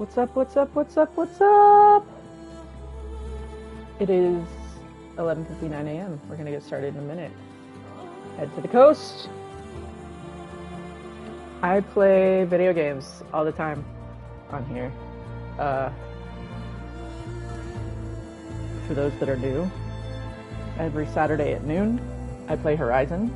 What's up, what's up, what's up, what's up? It is 11:59 a.m. We're gonna get started in a minute. Head to the coast. I play video games all the time on here. For those that are new, every Saturday at noon, I play Horizon.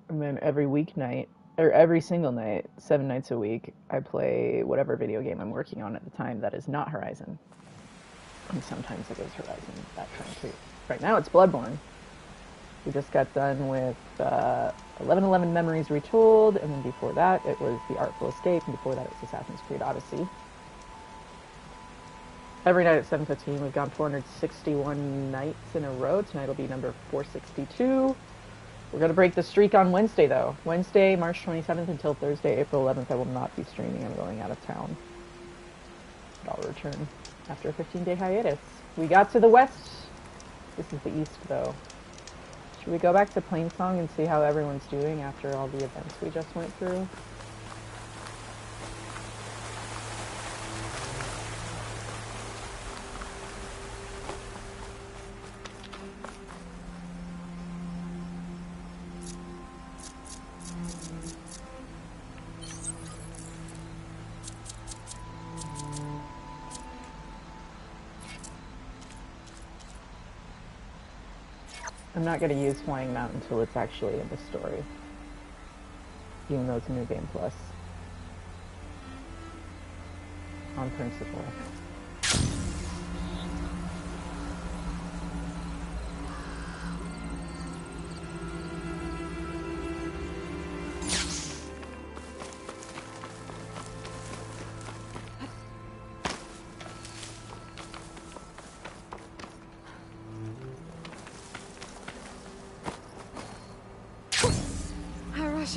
And then every weeknight, or every single night, 7 nights a week, I play whatever video game I'm working on at the time that is not Horizon. And sometimes it is Horizon, that time too. Right now it's Bloodborne. We just got done with 1111 Memories Retold, and then before that it was The Artful Escape, and before that it was Assassin's Creed Odyssey. Every night at 7:15, we've gone 461 nights in a row. Tonight will be number 462. We're going to break the streak on Wednesday, though. Wednesday, March 27th until Thursday, April 11th, I will not be streaming. I'm going out of town. But I'll return after a 15-day hiatus. We got to the west. This is the east, though. Should we go back to Plainsong and see how everyone's doing after all the events we just went through? I'm not going to use Flying Mount until it's actually in the story. Even though it's a new game plus. On principle.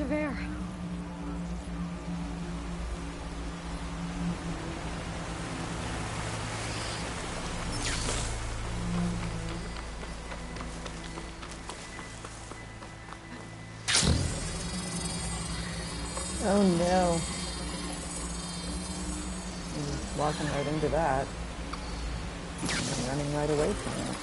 Of air. Oh no. I'm walking right into that. I'm running right away from it.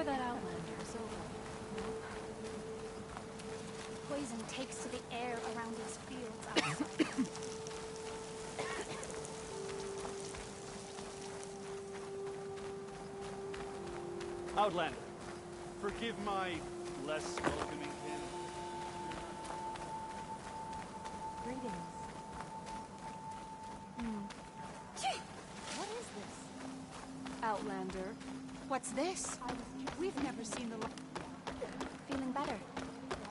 That outlander's over. Poison takes to the air around these fields. Outlander, forgive my less welcoming him. Greetings. What is this? Outlander. What's this? We've never seen the... Feeling better.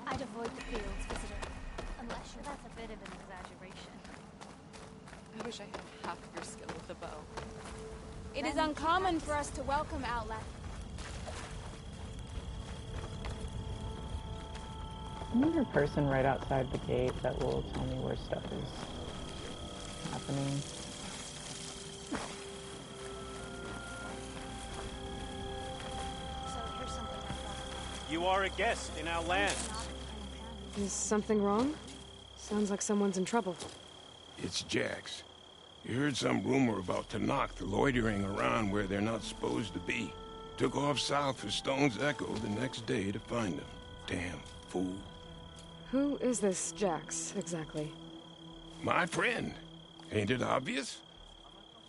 I'd avoid the fields, visitor. Unless you're... That's a bit of an exaggeration. I wish I had half of your skill with the bow. It is uncommon for us to welcome Outland. I need a person right outside the gate that will tell me where stuff is happening. So here's something I thought. You are a guest in our land. Is something wrong? Sounds like someone's in trouble. It's Jax. You heard some rumor about Tanakh loitering around where they're not supposed to be. Took off south for Stone's Echo the next day to find them. Damn fool. Who is this Jax, exactly? My friend. Ain't it obvious?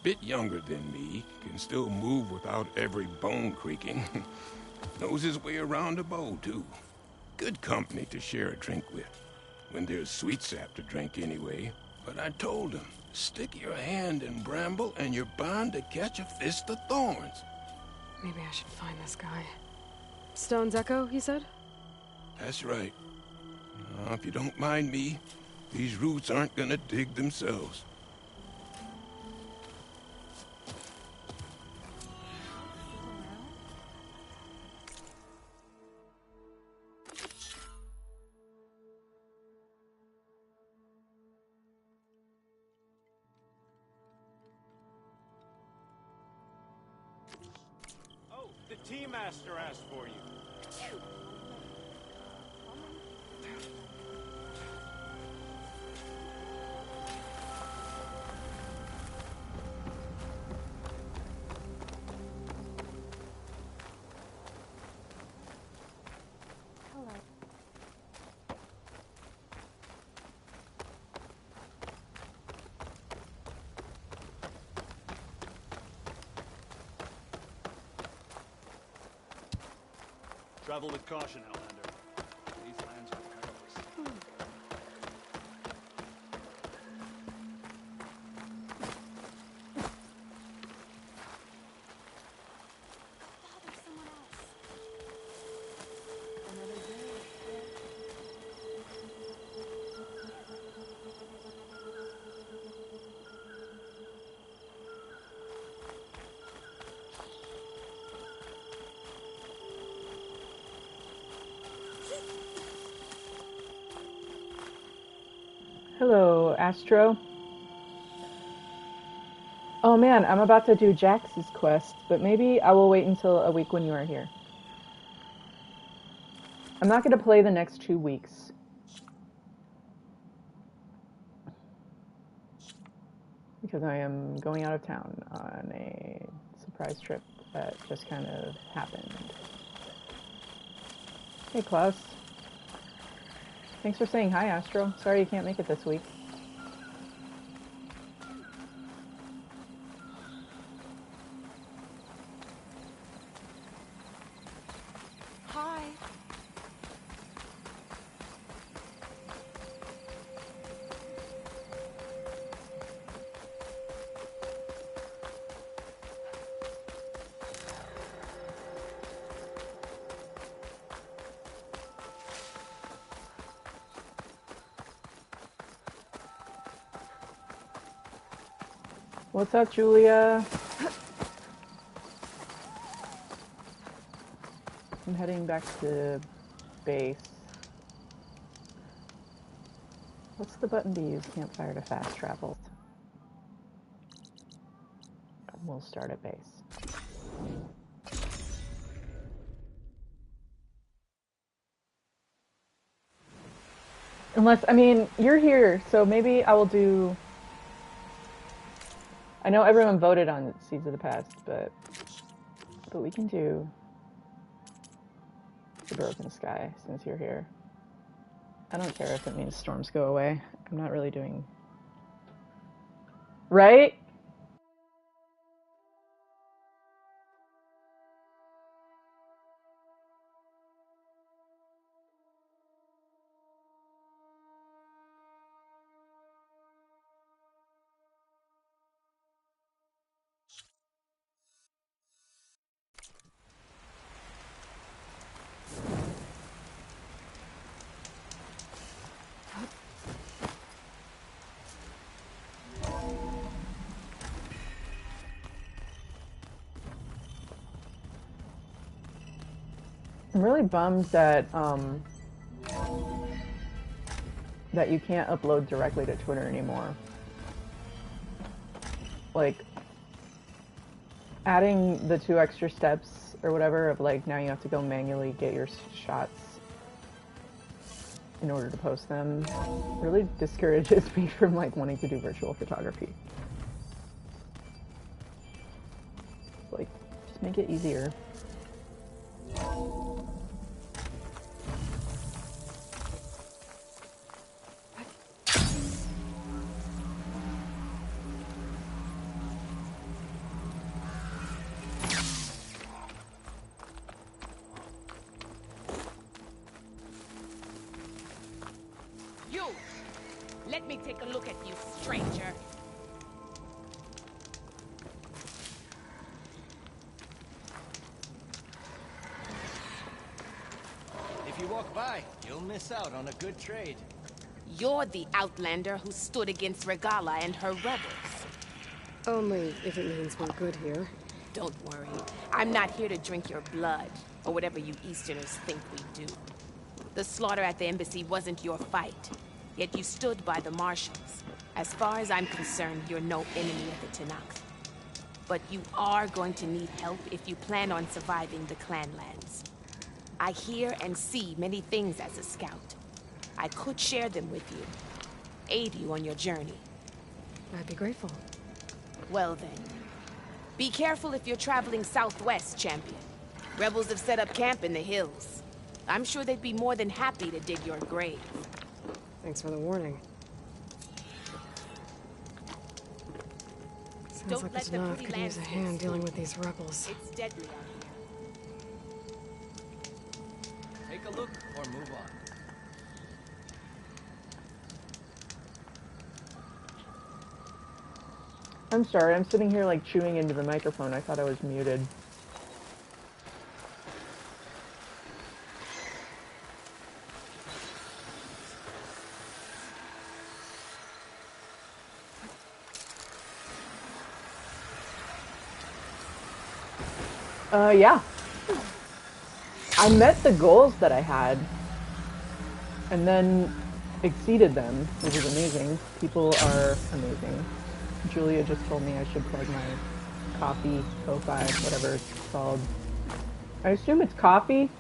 Bit younger than me, can still move without every bone creaking. Knows his way around a bow, too. Good company to share a drink with. When there's sweet sap to drink anyway. But I told him, stick your hand in bramble and you're bound to catch a fist of thorns. Maybe I should find this guy. Stone's Echo, he said? That's right. Now, if you don't mind me, these roots aren't gonna dig themselves. Oh, the tea master asked for you. Travel with caution, Outlander. These lands are perilous. Bother someone else. Hello, Astro. Oh man, I'm about to do Jax's quest, but maybe I will wait until a week when you are here. I'm not going to play the next 2 weeks. Because I am going out of town on a surprise trip that just kind of happened. Hey, Klaus. Thanks for saying hi, Astro. Sorry you can't make it this week. Hi. What's up, Julia? I'm heading back to base. What's the button to use campfire to fast travel? We'll start at base. Unless, I mean, you're here, so maybe I will do... I know everyone voted on Seeds of the Past, but we can do The Broken Sky since you're here. I don't care if it means storms go away. I'm not really doing... Right? I'm really bummed that that you can't upload directly to Twitter anymore. Like, adding the 2 extra steps or whatever of like, now you have to go manually get your shots in order to post them really discourages me from like wanting to do virtual photography. Like, just make it easier. Let me take a look at you, stranger. If you walk by, you'll miss out on a good trade. You're the outlander who stood against Regala and her rebels. Only if it means we're good here. Don't worry. I'm not here to drink your blood, or whatever you Easterners think we do. The slaughter at the embassy wasn't your fight, yet you stood by the marshals. As far as I'm concerned, you're no enemy of the Tanakh. But you are going to need help if you plan on surviving the Clanlands. I hear and see many things as a scout. I could share them with you, aid you on your journey. I'd be grateful. Well then, be careful if you're traveling southwest, champion. Rebels have set up camp in the hills. I'm sure they'd be more than happy to dig your grave. Thanks for the warning. Sounds Don't like let the the Tanakh pretty could use a landscapes hand dealing with these rebels. It's deadly out here. Take a look or move on. I'm sorry, I'm sitting here like chewing into the microphone. I thought I was muted. Yeah. I met the goals that I had and then exceeded them, which is amazing. People are amazing. Julia just told me I should plug my coffee, Ko-Fi, whatever it's called. I assume it's coffee.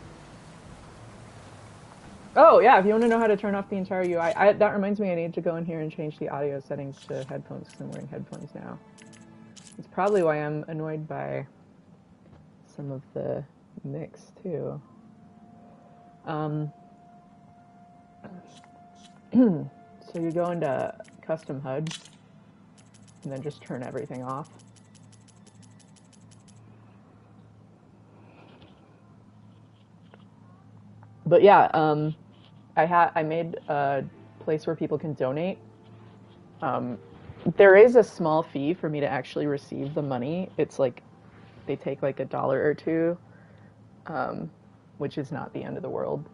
Oh yeah, if you want to know how to turn off the entire UI, that reminds me I need to go in here and change the audio settings to headphones because I'm wearing headphones now. It's probably why I'm annoyed by some of the mix too. So you go into custom HUD and then just turn everything off. But yeah, I made a place where people can donate. There is a small fee for me to actually receive the money. It's like they take like $1 or $2, which is not the end of the world.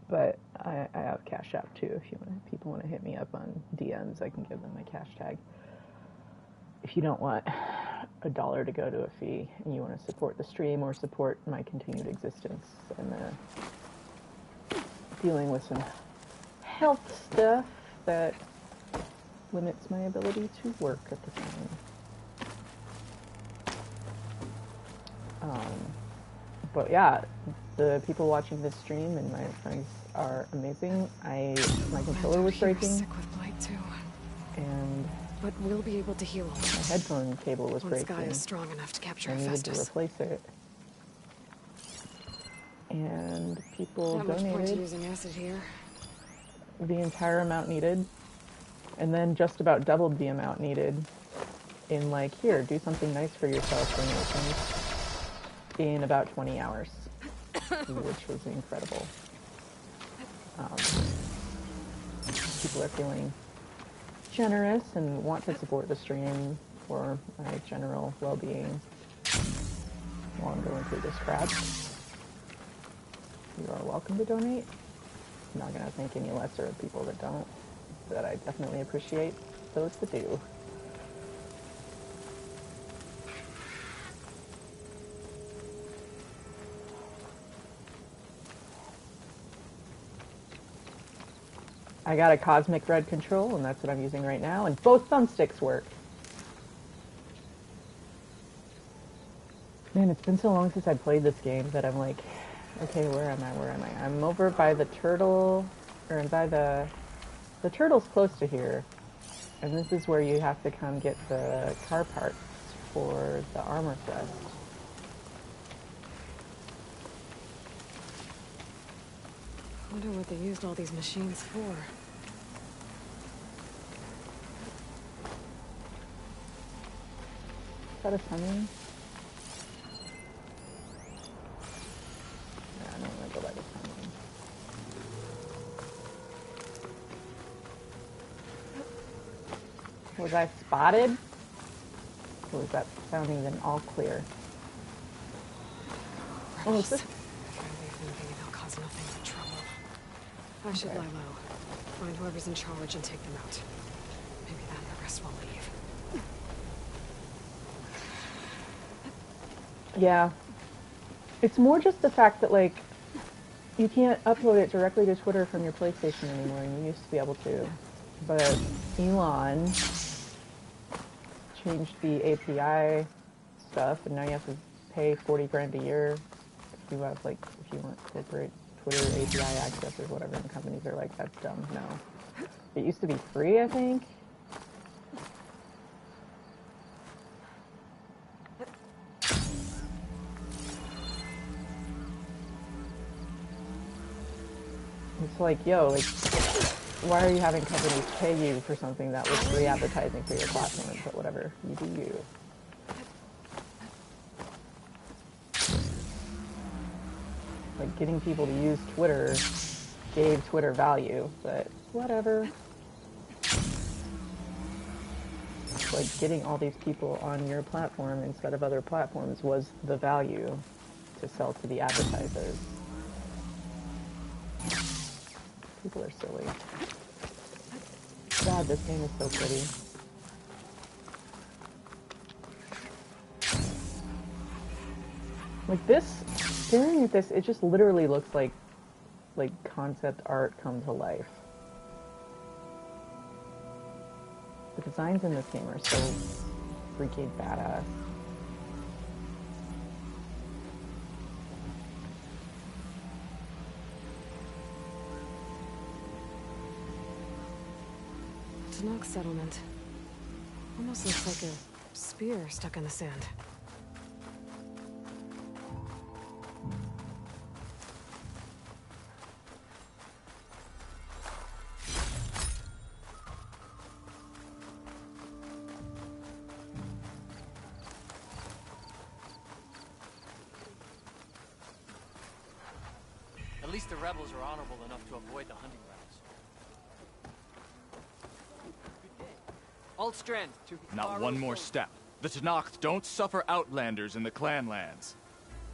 But I have Cash App too. If people want to hit me up on DMs, I can give them my cash tag. If you don't want $1 to go to a fee and you want to support the stream or support my continued existence, I'm dealing with some health stuff that limits my ability to work at the time. But yeah, the people watching this stream and my friends are amazing. My controller was breaking. Sick with blight too. But we'll be able to heal him. My headphone cable was Once breaking. Guy is strong enough to capture I needed to Festus. replace it. And people Not much point to donated using acid here. the entire amount needed, and then just about doubled the amount needed in like, here, do something nice for yourself donations in about 20 hours, which was incredible. People are feeling generous and want to support the stream for my general well-being while I'm going through this crap. You are welcome to donate. I'm not going to think any lesser of people that don't, but I definitely appreciate those that do. I got a cosmic red control, and that's what I'm using right now, and both thumbsticks work. Man, it's been so long since I played this game that I'm like, okay, where am I? I'm over by the turtle, or by the turtle's close to here, and this is where you have to come get the car parts for the armor chest. I wonder what they used all these machines for. Is that a summon? Yeah, I don't want to go by the summon. Was I spotted? Or was that sounding then all clear? Oh, is this? Try to leave moving and they'll cause nothing but trouble. I should lie low. Find whoever's in charge and take them out. Maybe then the rest will leave. Yeah. It's more just the fact that, like, you can't upload it directly to Twitter from your PlayStation anymore, and you used to be able to. But Elon changed the API stuff, and now you have to pay 40 grand a year if you have, like, if you want corporate Twitter API access or whatever, and companies are like, that's dumb. No. It used to be free, I think. It's like, yo, like, why are you having companies pay you for something that was free advertising for your platform? But whatever, you do you. Like, getting people to use Twitter gave Twitter value, but whatever. Like, getting all these people on your platform instead of other platforms was the value to sell to the advertisers. People are silly. God, this game is so pretty. Like this, staring at this, it just literally looks like concept art come to life. The designs in this game are so freaking badass. Tanakh settlement. Almost looks like a spear stuck in the sand. At least the rebels are honorable enough to avoid the hunting grounds. Alt strand to Not one more step. The Tanakh don't suffer outlanders in the clan lands.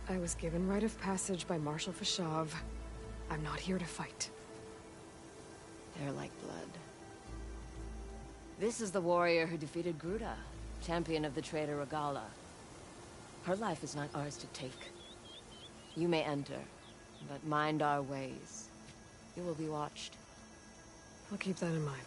I was given rite of passage by Marshal Fashav. I'm not here to fight. They're like blood. This is the warrior who defeated Gruda, champion of the traitor Regala. Her life is not ours to take. You may enter, but mind our ways. You will be watched. I'll keep that in mind.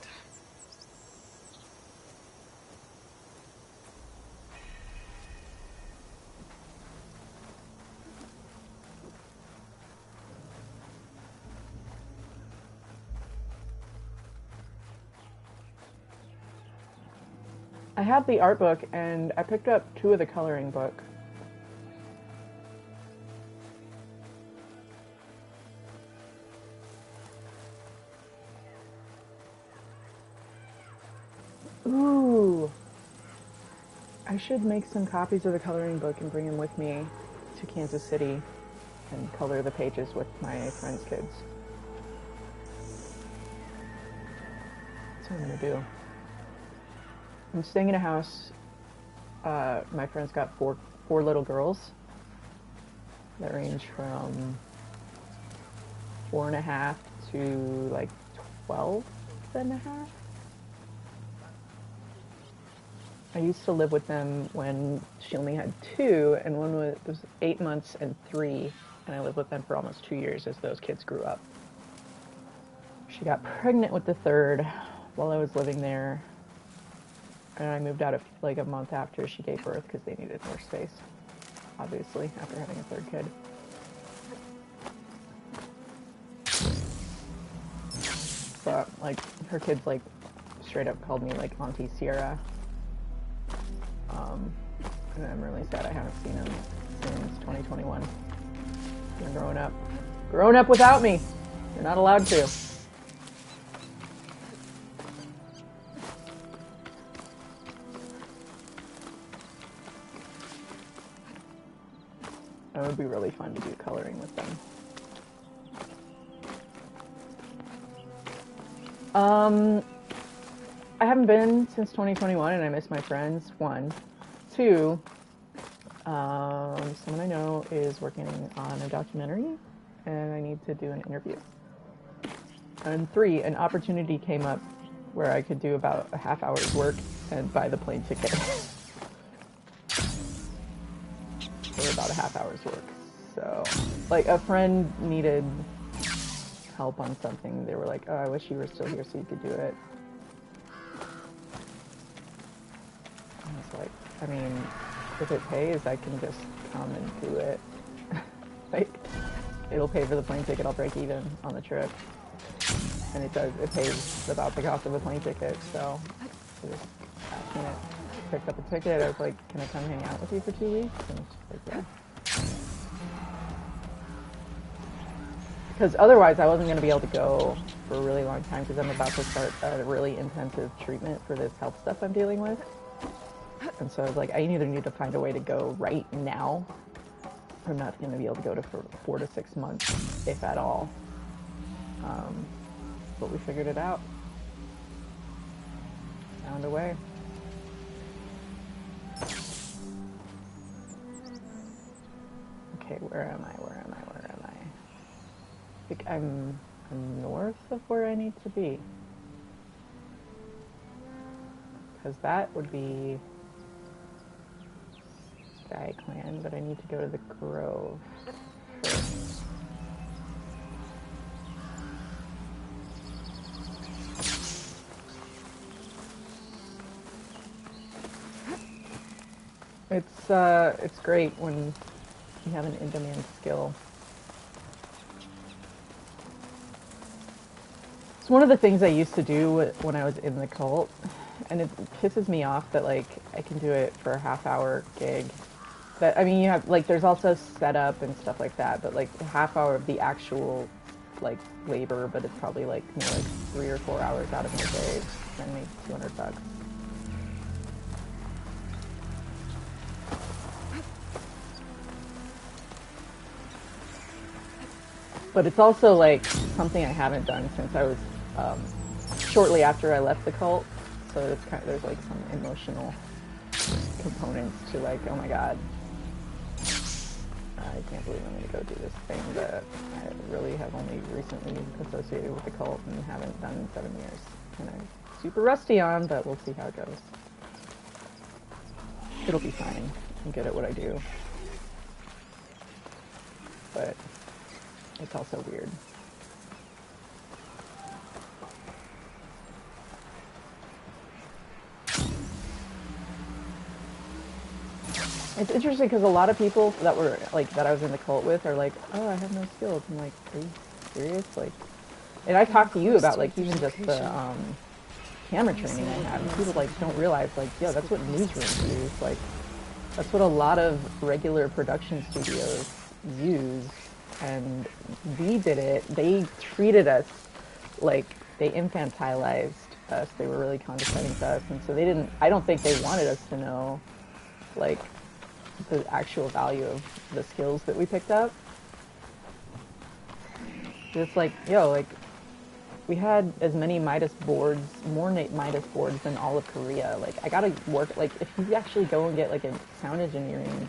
I have the art book, and I picked up 2 of the coloring book. Ooh. I should make some copies of the coloring book and bring them with me to Kansas City and color the pages with my friends' kids. That's what I'm gonna do. I'm staying in a house. My friend's got four little girls that range from 4.5 to like 12.5. I used to live with them when she only had 2, and one was 8 months and 3, and I lived with them for almost 2 years as those kids grew up. She got pregnant with the third while I was living there. And I moved out like a month after she gave birth because they needed more space, obviously, after having a third kid. But, like, her kids, like, straight up called me, like, Auntie Sierra. And I'm really sad I haven't seen them since 2021. They're growing up. Growing up without me! You're not allowed to. It would be really fun to do coloring with them. I haven't been since 2021 and I miss my friends, 1. 2, someone I know is working on a documentary and I need to do an interview. And 3, an opportunity came up where I could do about a half hour's work and buy the plane ticket. For about a half hour's work. So, like, a friend needed help on something. They were like, oh, I wish you were still here so you could do it. I was like, I mean, if it pays, I can just come and do it. Like, it'll pay for the plane ticket, I'll break even on the trip. And it does, it pays about the cost of a plane ticket, so I just asked me, picked up a ticket. I was like, can I come hang out with you for 2 weeks? And she's like, yeah. Because otherwise I wasn't going to be able to go for a really long time because I'm about to start a really intensive treatment for this health stuff I'm dealing with. And so I was like, I either need to find a way to go right now. I'm not going to be able to go to for 4 to 6 months, if at all. But we figured it out. Found a way. Okay, where am I? I think I'm north of where I need to be. Because that would be Sky Clan, but I need to go to the Grove first. It's great when you have an in-demand skill. It's one of the things I used to do when I was in the cult, and it pisses me off that, like, I can do it for a half-hour gig. But, I mean, you have, like, there's also setup and stuff like that, but, like, a half hour of the actual, like, labor, but it's probably, like, more like 3 or 4 hours out of my day, and make $200. But it's also, like, something I haven't done since I was, shortly after I left the cult. So it's kind of, there's, like, some emotional components to, like, oh my god, I can't believe I'm going to go do this thing that I really have only recently associated with the cult and haven't done in 7 years. And I'm super rusty on, but we'll see how it goes. It'll be fine. I'm good at what I do. But it's also weird. It's interesting because a lot of people that were, like, that I was in the cult with are like, oh, I have no skills. I'm like, are you serious? Like, and I talked to you about, like, even just the camera training I had. And people, like, don't realize, like, yo, that's what newsrooms use. Like, that's what a lot of regular production studios use. And we did it. They treated us like they infantilized us. They were really condescending to us. And so they didn't, I don't think they wanted us to know, like, the actual value of the skills that we picked up. Just like, yo, like, we had as many Midas boards, more Midas boards than all of Korea. Like, I gotta work, like, if you actually go and get, like, a sound engineering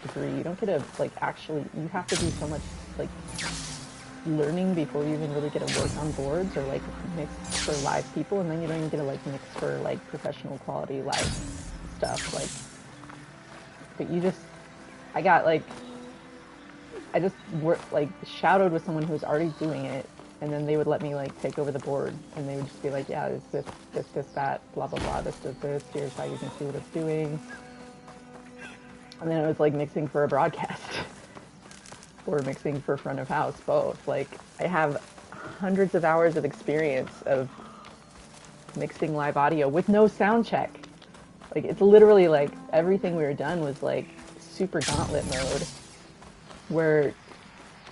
degree, you don't get a, like, actually, you have to do so much, like, learning before you even really get to work on boards or, like, mix for live people, and then you don't even get to, like, mix for, like, professional quality live stuff, like, but you just, I just worked, like, shadowed with someone who was already doing it, and then they would let me like take over the board, and they would just be like, yeah, it's this, that, blah blah blah, this does this, here's how you can see what it's doing. And then it was like mixing for a broadcast or mixing for front of house, both. Like, I have hundreds of hours of experience of mixing live audio with no sound check. Like, it's literally like everything we were done was like super gauntlet mode, where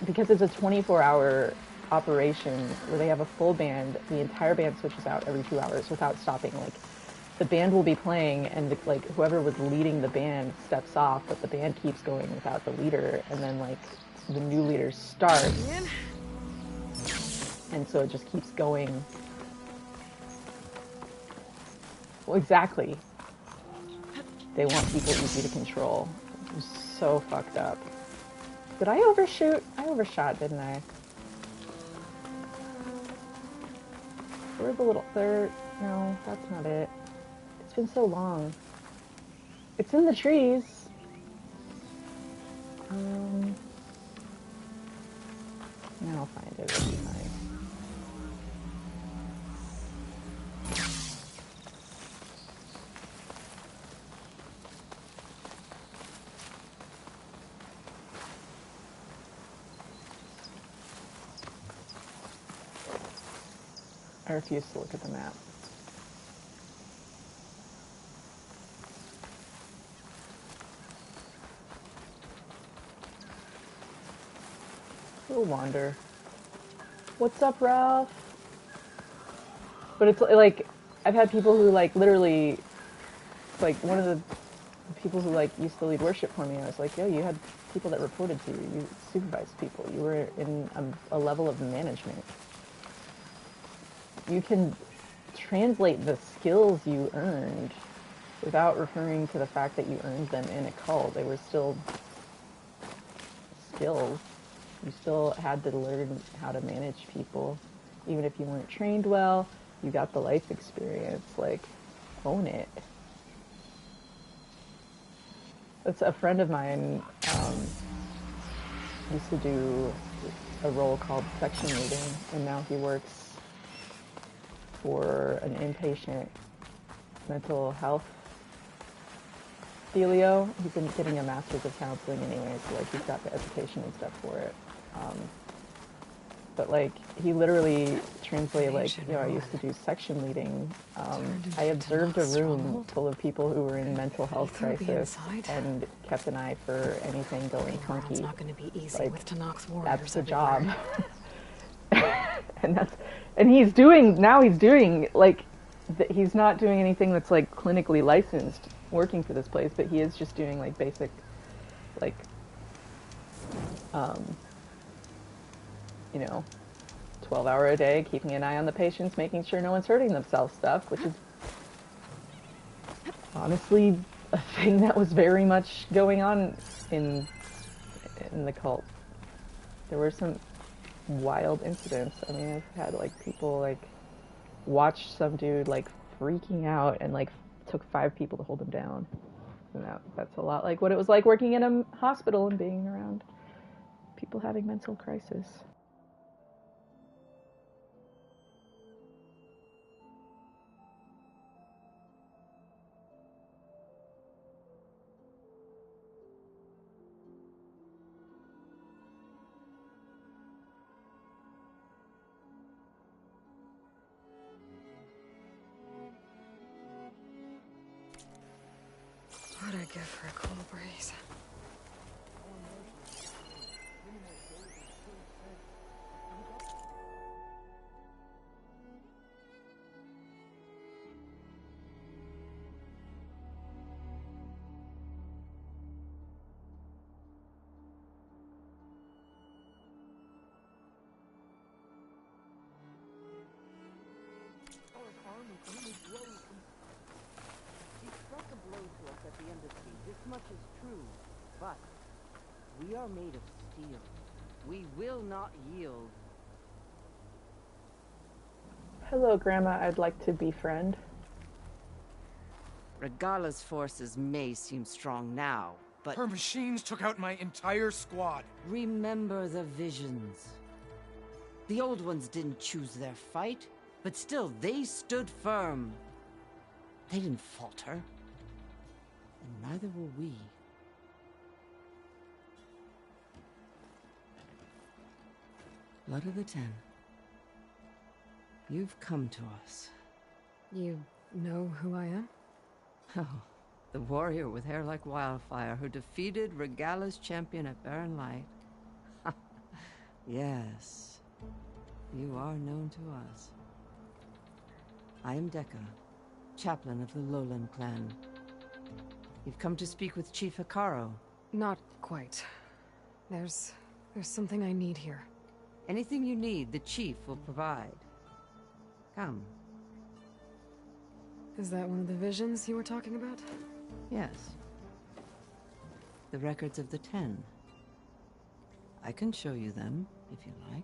because it's a 24-hour operation where they have a full band, the entire band switches out every 2 hours without stopping. Like, the band will be playing, and like whoever was leading the band steps off, but the band keeps going without the leader, and then like the new leader starts, and so it just keeps going. Well, exactly. They want people easy to control. It was so fucked up. Did I overshoot? I overshot, didn't I? Where's the little third? No, that's not it. It's been so long. It's in the trees. Now I'll find it. It'll be fine. I refuse to look at the map. We'll wander. What's up, Ralph? But it's like, I've had people who like literally, like one of the people who like used to lead worship for me, I was like, yo, you had people that reported to you, you supervised people, you were in a level of management. You can translate the skills you earned without referring to the fact that you earned them in a cult. They were still skills. You still had to learn how to manage people. Even if you weren't trained well, you got the life experience. Like, own it. That's a friend of mine used to do a role called section leading, and now he works for an inpatient mental health dealio. He's been getting a master's of counseling anyway, so like he's got the education and stuff for it. But like he literally translated, like, you know, I used to do section leading. I observed a room full of people who were in mental health crisis and kept an eye for anything going funky. It's not going to be easy like, with Tanakh's warriors. That's the job. And he's doing like, he's not doing anything that's like clinically licensed working for this place, but he is just doing like basic, like, you know, 12-hour a day, keeping an eye on the patients, making sure no one's hurting themselves stuff, which is honestly a thing that was very much going on in the cult. There were some wild incidents. I mean, I've had like people like watch some dude like freaking out and like took 5 people to hold him down. And that's a lot like what it was like working in a hospital and being around people having mental crisis. What'd I give for a cool breeze? At the embassy, this much is true, but we are made of steel. We will not yield. Hello, Grandma. I'd like to befriend. Regala's forces may seem strong now, but her machines took out my entire squad. Remember the visions. The old ones didn't choose their fight, but still, they stood firm. They didn't falter. And neither will we. Blood of the Ten. You've come to us. You know who I am? Oh, the warrior with hair like wildfire who defeated Regala's champion at Barren Light. Yes, you are known to us. I am Dekka, chaplain of the Lowland clan. You've come to speak with Chief Hikaro. Not quite. There's something I need here. Anything you need, the chief will provide. Come. Is that one of the visions you were talking about? Yes. The records of the Ten. I can show you them, if you like.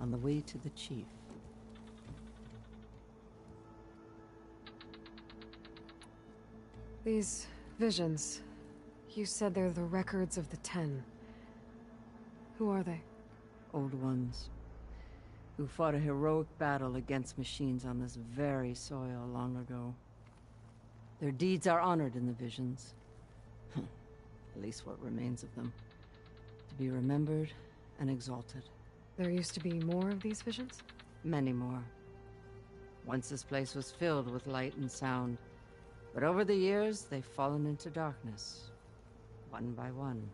On the way to the chief. These visions, you said they're the records of the Ten. Who are they? Old ones, who fought a heroic battle against machines on this very soil long ago. Their deeds are honored in the visions. At least what remains of them. To be remembered and exalted. There used to be more of these visions? Many more. Once this place was filled with light and sound. But over the years, they've fallen into darkness. One by one.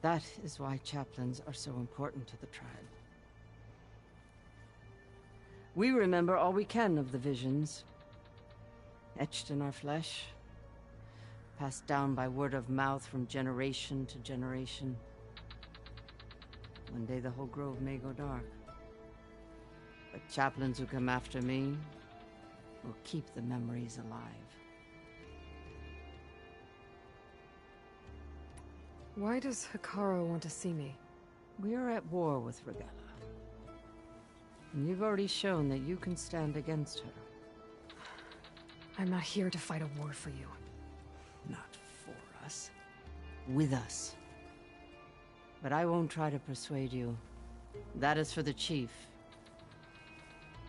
That is why chaplains are so important to the tribe. We remember all we can of the visions. Etched in our flesh. Passed down by word of mouth from generation to generation. One day the whole grove may go dark. But chaplains who come after me will keep the memories alive. Why does Hikaro want to see me? We are at war with Regala. And you've already shown that you can stand against her. I'm not here to fight a war for you. Not for us. With us. But I won't try to persuade you. That is for the chief.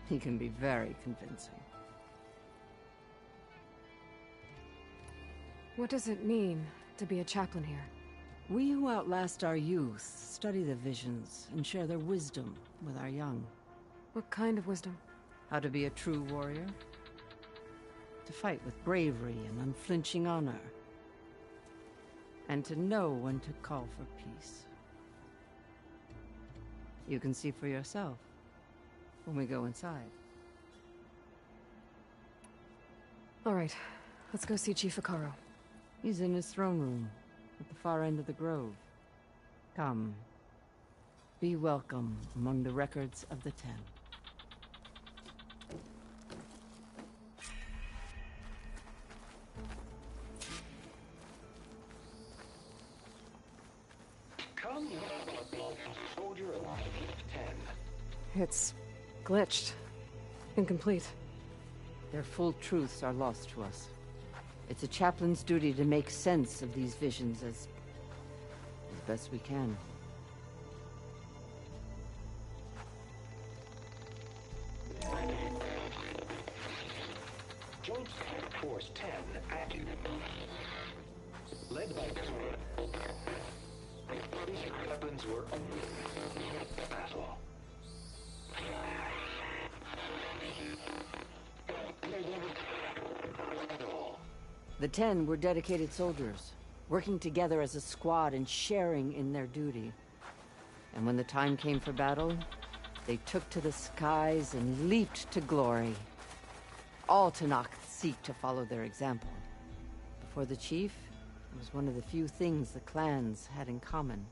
He can be very convincing. What does it mean to be a chaplain here? We who outlast our youth study the visions and share their wisdom with our young. What kind of wisdom? How to be a true warrior. To fight with bravery and unflinching honor. And to know when to call for peace. You can see for yourself when we go inside. All right, let's go see Chief Hikaro. He's in his throne room, at the far end of the grove. Come. Be welcome among the records of the Ten. Come, soldier of 10. It's glitched. Incomplete. Their full truths are lost to us. It's a chaplain's duty to make sense of these visions as best we can. Joint Force 10 active. Led by these weapons were battle. The Ten were dedicated soldiers, working together as a squad and sharing in their duty. And when the time came for battle, they took to the skies and leaped to glory. All Tenakth seek to follow their example. Before the chief, it was one of the few things the clans had in common.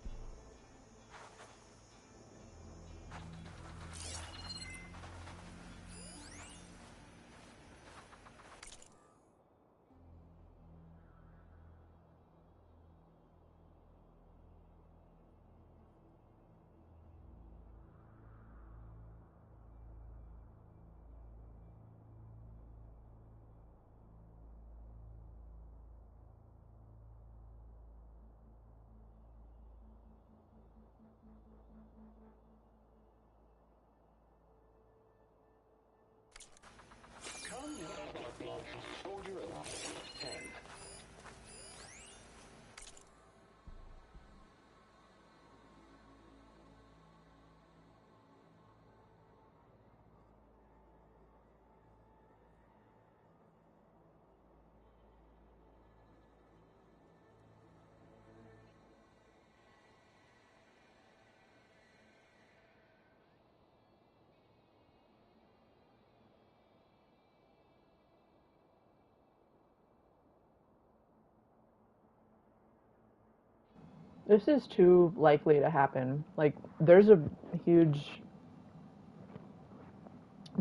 This is too likely to happen. Like, there's a huge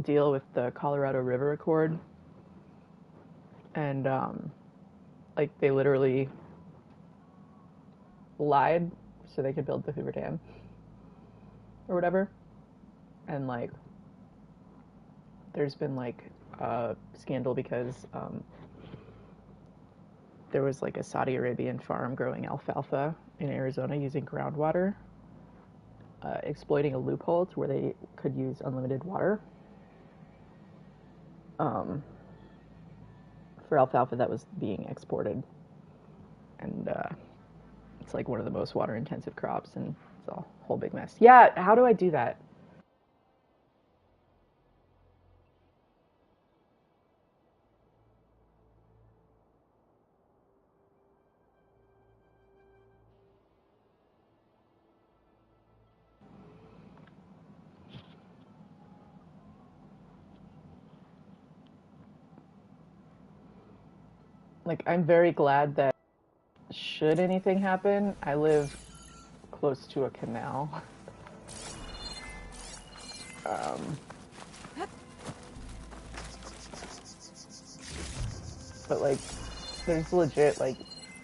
deal with the Colorado River Accord, and like they literally lied so they could build the Hoover Dam or whatever, and like there's been like a scandal because there was like a Saudi Arabian farm growing alfalfa in Arizona using groundwater, exploiting a loophole to where they could use unlimited water for alfalfa that was being exported. And it's like one of the most water intensive crops, and it's a whole big mess. Yeah, how do I do that? Like, I'm very glad that should anything happen, I live close to a canal. But like, there's legit, like,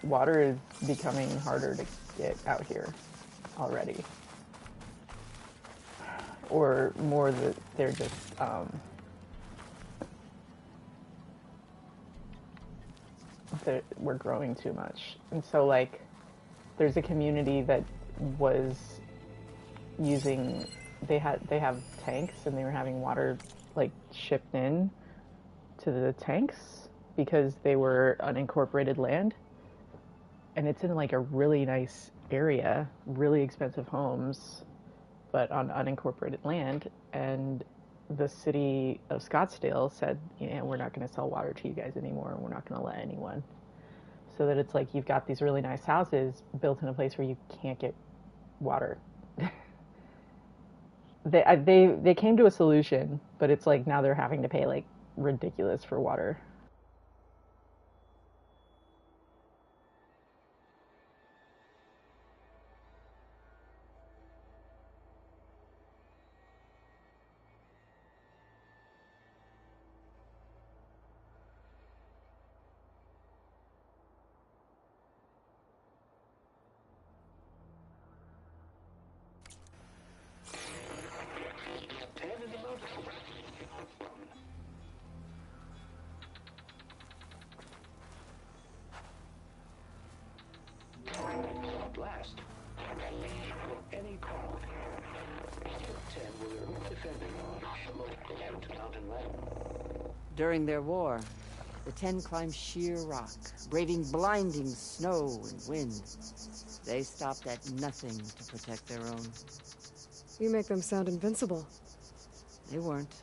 water is becoming harder to get out here already. Or more that they're just, that we're growing too much. And so like, there's a community that was using, they have tanks, and they were having water like shipped in to the tanks because they were unincorporated land, and it's in like a really nice area, really expensive homes, but on unincorporated land. And the city of Scottsdale said, yeah, we're not going to sell water to you guys anymore, and we're not going to let anyone. So that it's like you've got these really nice houses built in a place where you can't get water. They came to a solution, but it's like now they're having to pay like ridiculous for water. Last, any call. 10 will earn defending local mountain land. During their war, the 10 climbed sheer rock, braving blinding snow and wind. They stopped at nothing to protect their own. You make them sound invincible. They weren't.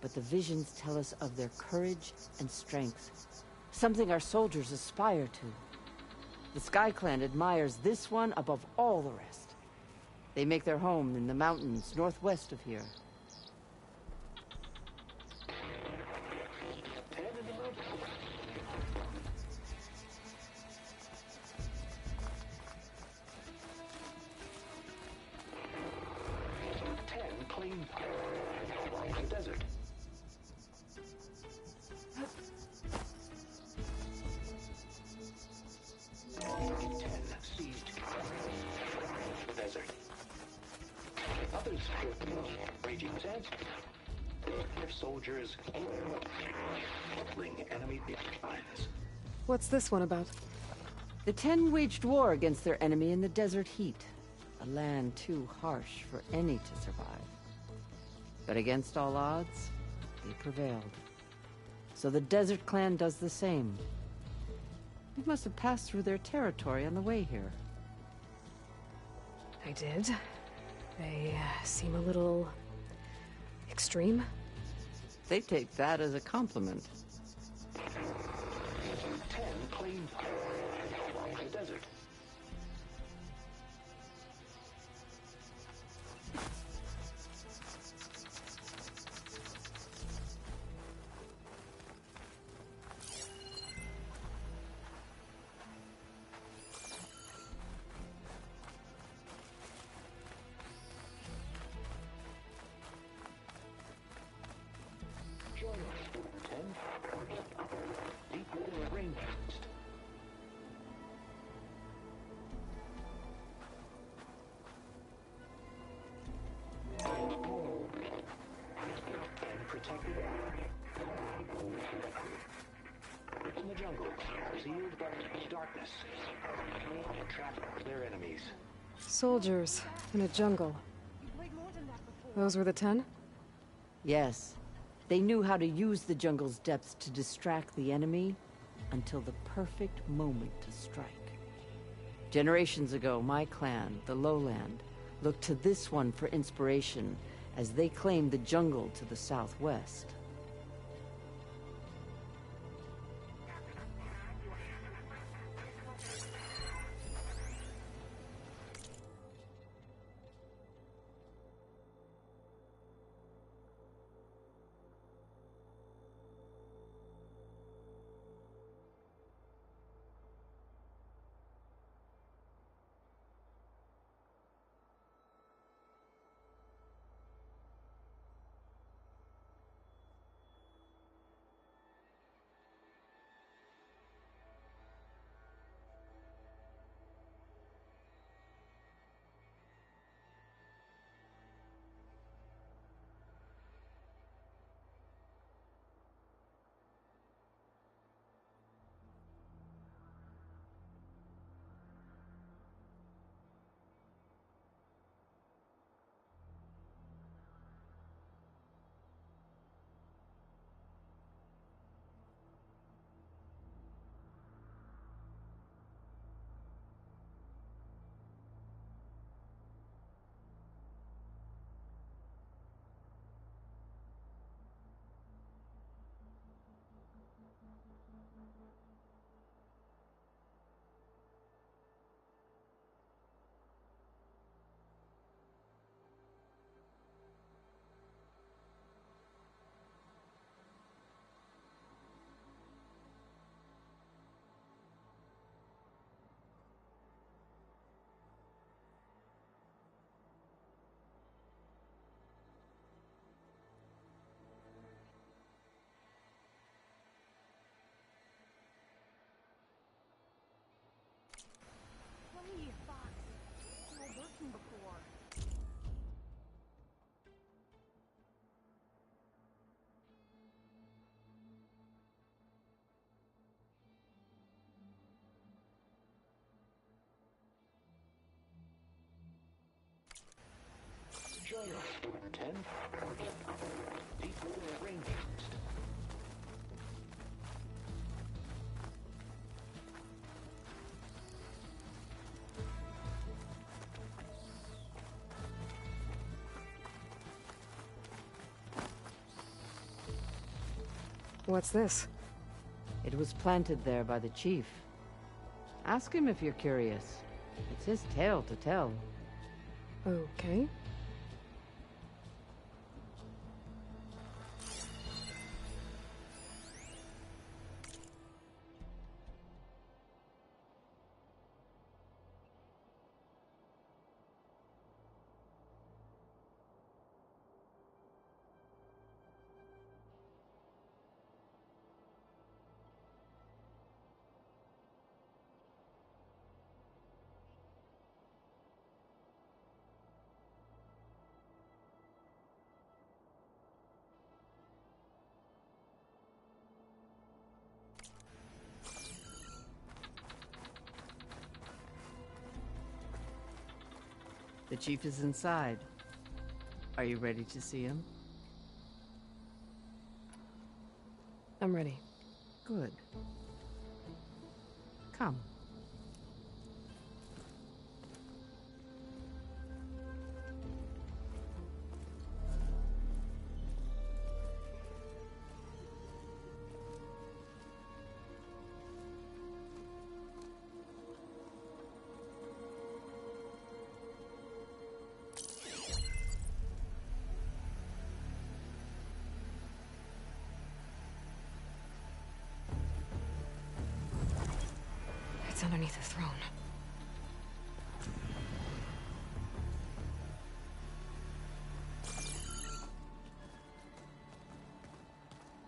But the visions tell us of their courage and strength, something our soldiers aspire to. The Sky Clan admires this one above all the rest. They make their home in the mountains northwest of here. Desert. Seized the desert. Others raging sands. Their soldiers enemy lines. What's this one about? The 10 waged war against their enemy in the desert heat, a land too harsh for any to survive. But against all odds, they prevailed. So the Desert Clan does the same. We must have passed through their territory on the way here. I did. They seem a little extreme. They take that as a compliment. 10 claim the desert. Deep water rainforest. And protected in the jungle, sealed by darkness. And trapped their enemies. Soldiers in a jungle. Those were the 10? Yes. They knew how to use the jungle's depths to distract the enemy until the perfect moment to strike. Generations ago, my clan, the Lowland, looked to this one for inspiration as they claimed the jungle to the southwest. Hey, Fox. You were working before. Join us, 10. Deep water rainforest. What's this? It was planted there by the chief. Ask him if you're curious. It's his tale to tell. Okay. The chief is inside. Are you ready to see him? I'm ready. Good. Come. It's underneath the throne.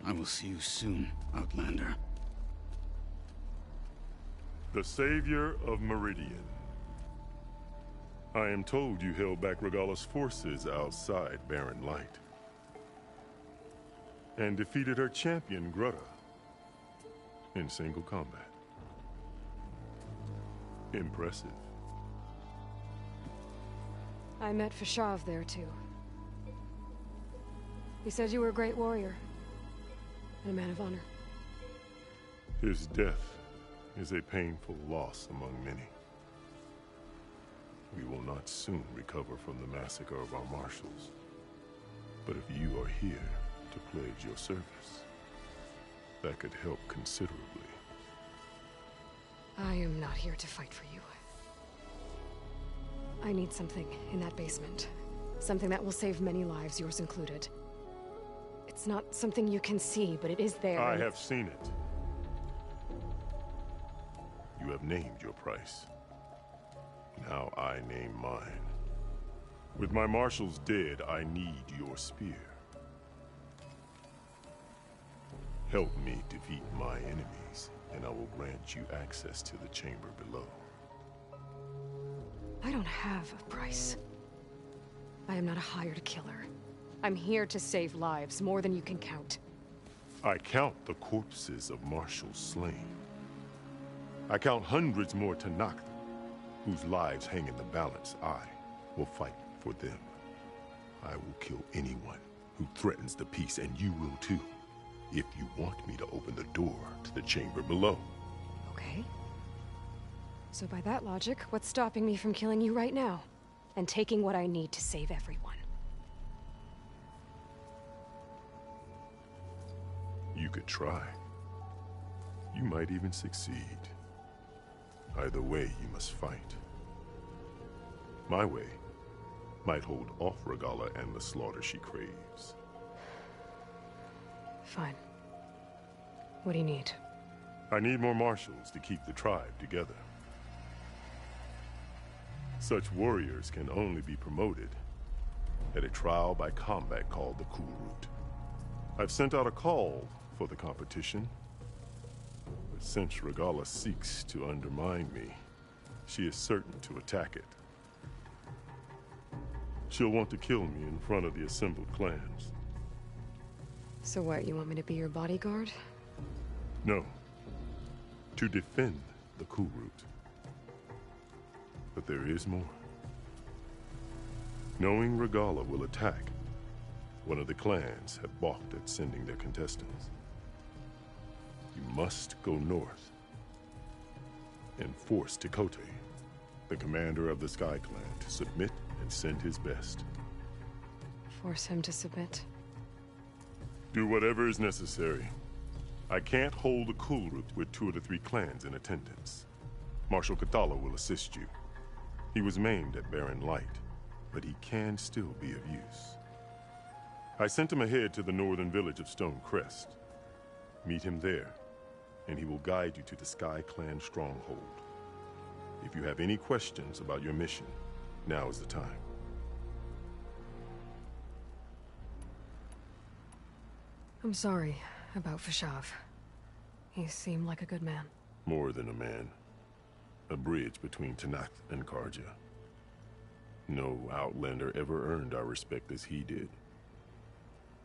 I will see you soon, Outlander. The savior of Meridian. I am told you held back Regalla's forces outside Barren Light. And defeated her champion, Grutta, in single combat. Impressive. I met Fashav there, too. He said you were a great warrior. And a man of honor. His death is a painful loss among many. We will not soon recover from the massacre of our marshals. But if you are here to pledge your service, that could help considerably. I am not here to fight for you. I need something in that basement. Something that will save many lives, yours included. It's not something you can see, but it is there. I have seen it. You have named your price. Now I name mine. With my marshals dead, I need your spear. Help me defeat my enemies, and I will grant you access to the chamber below. I don't have a price. I am not a hired killer. I'm here to save lives, more than you can count. I count the corpses of marshals slain. I count hundreds more Tanakh, whose lives hang in the balance. I will fight for them. I will kill anyone who threatens the peace, and you will too, if you want me to open the door to the chamber below. Okay. So by that logic, what's stopping me from killing you right now? And taking what I need to save everyone? You could try. You might even succeed. Either way, you must fight. My way might hold off Regalla and the slaughter she craves. Fine. What do you need? I need more marshals to keep the tribe together. Such warriors can only be promoted at a trial by combat called the coverups. I've sent out a call for the competition, but since Regalla seeks to undermine me, she is certain to attack it. She'll want to kill me in front of the assembled clans. So what, you want me to be your bodyguard? No. To defend the coverups. But there is more. Knowing Regalla will attack, one of the clans have balked at sending their contestants. You must go north and force Tekote, the commander of the Sky Clan, to submit and send his best. Force him to submit? Do whatever is necessary. I can't hold a coverups with 2 of the 3 clans in attendance. Marshal Kathala will assist you. He was maimed at Barren Light, but he can still be of use. I sent him ahead to the northern village of Stone Crest. Meet him there, and he will guide you to the Sky Clan stronghold. If you have any questions about your mission, now is the time. I'm sorry about Fashav. He seemed like a good man. More than a man. A bridge between Tanakh and Karja. No Outlander ever earned our respect as he did.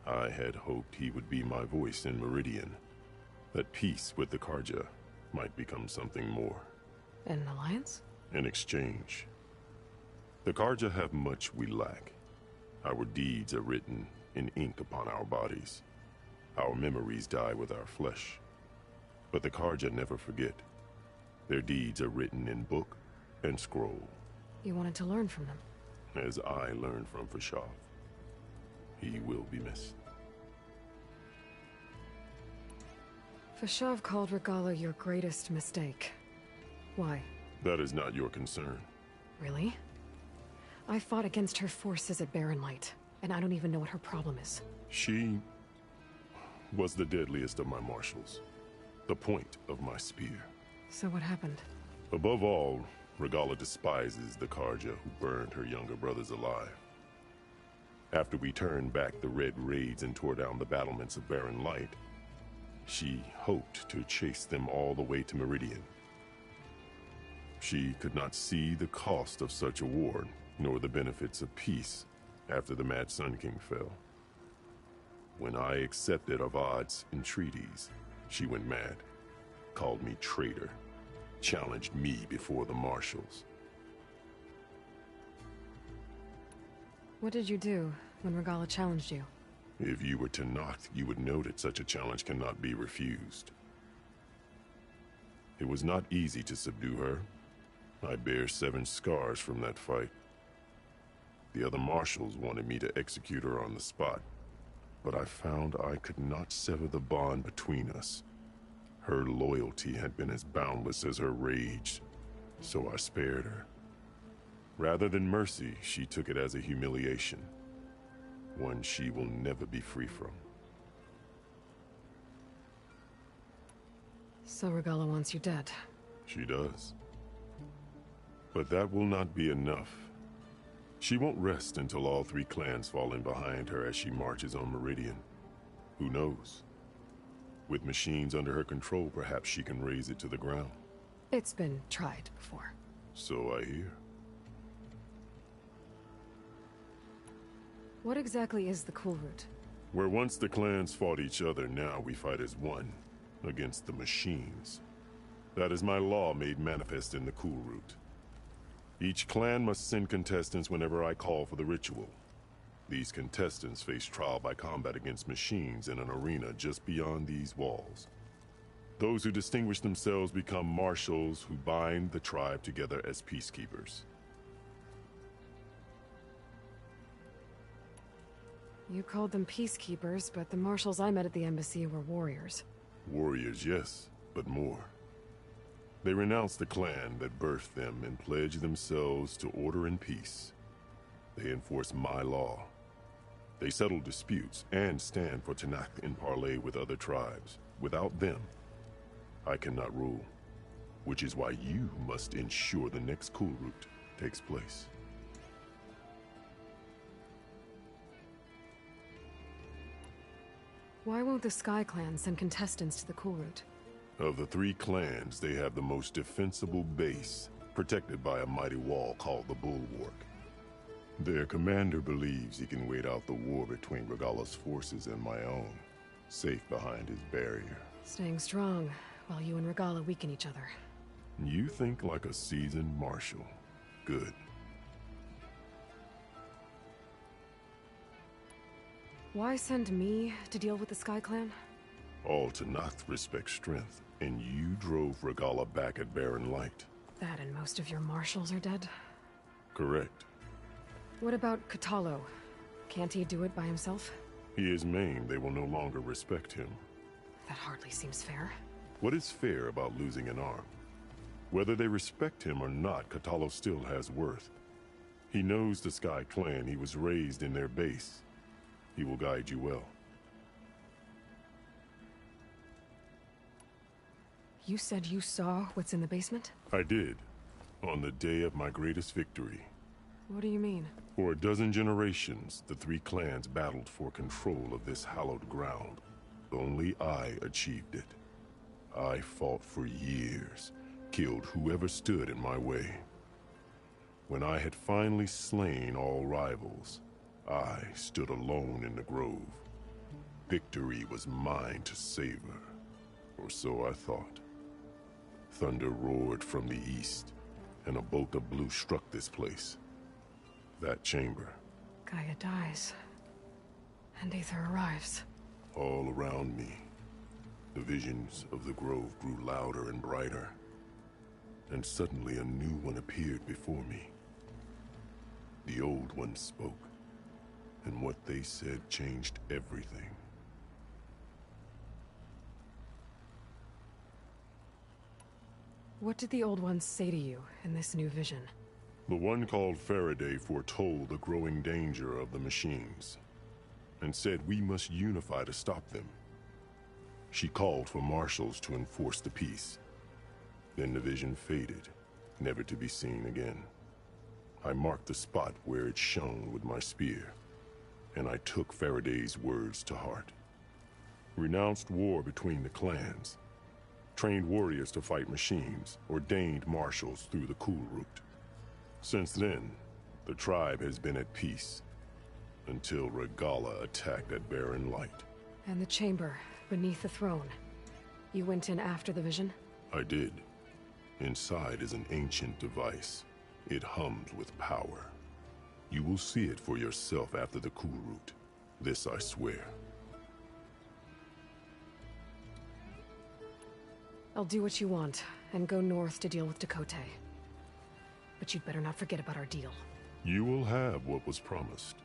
I had hoped he would be my voice in Meridian. That peace with the Karja might become something more. An alliance? An exchange. The Karja have much we lack. Our deeds are written in ink upon our bodies. Our memories die with our flesh. But the Karja never forget. Their deeds are written in book and scroll. You wanted to learn from them? As I learned from Fashav. He will be missed. Fashav called Regalla your greatest mistake. Why? That is not your concern. Really? I fought against her forces at Barren Light, and I don't even know what her problem is. She was the deadliest of my marshals. The point of my spear. So what happened? Above all, Regalla despises the Karja who burned her younger brothers alive. After we turned back the Red Raids and tore down the battlements of Barren Light, She hoped to chase them all the way to Meridian. She could not see the cost of such a war, nor the benefits of peace after the Mad Sun King fell. When I accepted Avad's entreaties, she went mad, called me traitor, challenged me before the marshals. What did you do when Regala challenged you? If you were Tenakth, you would know that such a challenge cannot be refused. It was not easy to subdue her. I bear 7 scars from that fight. The other marshals wanted me to execute her on the spot, but I found I could not sever the bond between us. Her loyalty had been as boundless as her rage, so I spared her. Rather than mercy, she took it as a humiliation, one she will never be free from. So Regala wants you dead. She does. But that will not be enough. She won't rest until all 3 clans fall in behind her as she marches on Meridian. Who knows? With machines under her control, perhaps she can raze it to the ground. It's been tried before. So I hear. What exactly is the Cool Route? Where once the clans fought each other, now we fight as one, against the machines. That is my law made manifest in the Cool Route. Each clan must send contestants whenever I call for the ritual. These contestants face trial by combat against machines in an arena just beyond these walls. Those who distinguish themselves become marshals who bind the tribe together as peacekeepers. You called them peacekeepers, but the marshals I met at the embassy were warriors. Warriors, yes, but more. They renounce the clan that birthed them and pledge themselves to order and peace. They enforce my law. They settle disputes and stand for Tenakth in parley with other tribes. Without them, I cannot rule. Which is why you must ensure the next Cool Route takes place. Why won't the Sky Clan send contestants to the Cool Route? Of the 3 clans, they have the most defensible base, protected by a mighty wall called the Bulwark. Their commander believes he can wait out the war between Regala's forces and my own, safe behind his barrier. Staying strong, while you and Regala weaken each other. You think like a seasoned marshal. Good. Why send me to deal with the Sky Clan? All Tenakth respect strength, and you drove Regala back at Barren Light. That and most of your marshals are dead? Correct. What about Kotallo? Can't he do it by himself? He is maimed. They will no longer respect him. That hardly seems fair. What is fair about losing an arm? Whether they respect him or not, Kotallo still has worth. He knows the Sky Clan. He was raised in their base. He will guide you well. You said you saw what's in the basement? I did, on the day of my greatest victory. What do you mean? For a dozen generations, the 3 clans battled for control of this hallowed ground. Only I achieved it. I fought for years, killed whoever stood in my way. When I had finally slain all rivals, I stood alone in the grove. Victory was mine to savor, or so I thought. Thunder roared from the east, and a bolt of blue struck this place. That chamber. Gaia dies, and Aether arrives. All around me, the visions of the grove grew louder and brighter, and suddenly a new one appeared before me. The old one spoke, and what they said changed everything. What did the old ones say to you in this new vision? The one called Faraday foretold the growing danger of the machines, and said we must unify to stop them. She called for marshals to enforce the peace. Then the vision faded, never to be seen again. I marked the spot where it shone with my spear, and I took Faraday's words to heart. renounced war between the clans, trained warriors to fight machines, ordained marshals through the cool route. Since then, the tribe has been at peace, until Regala attacked at Barren Light. And the chamber, beneath the throne. You went in after the vision? I did. Inside is an ancient device. It hums with power. You will see it for yourself after the cool route. This I swear. I'll do what you want, and go north to deal with Dakota. But you'd better not forget about our deal. You will have what was promised,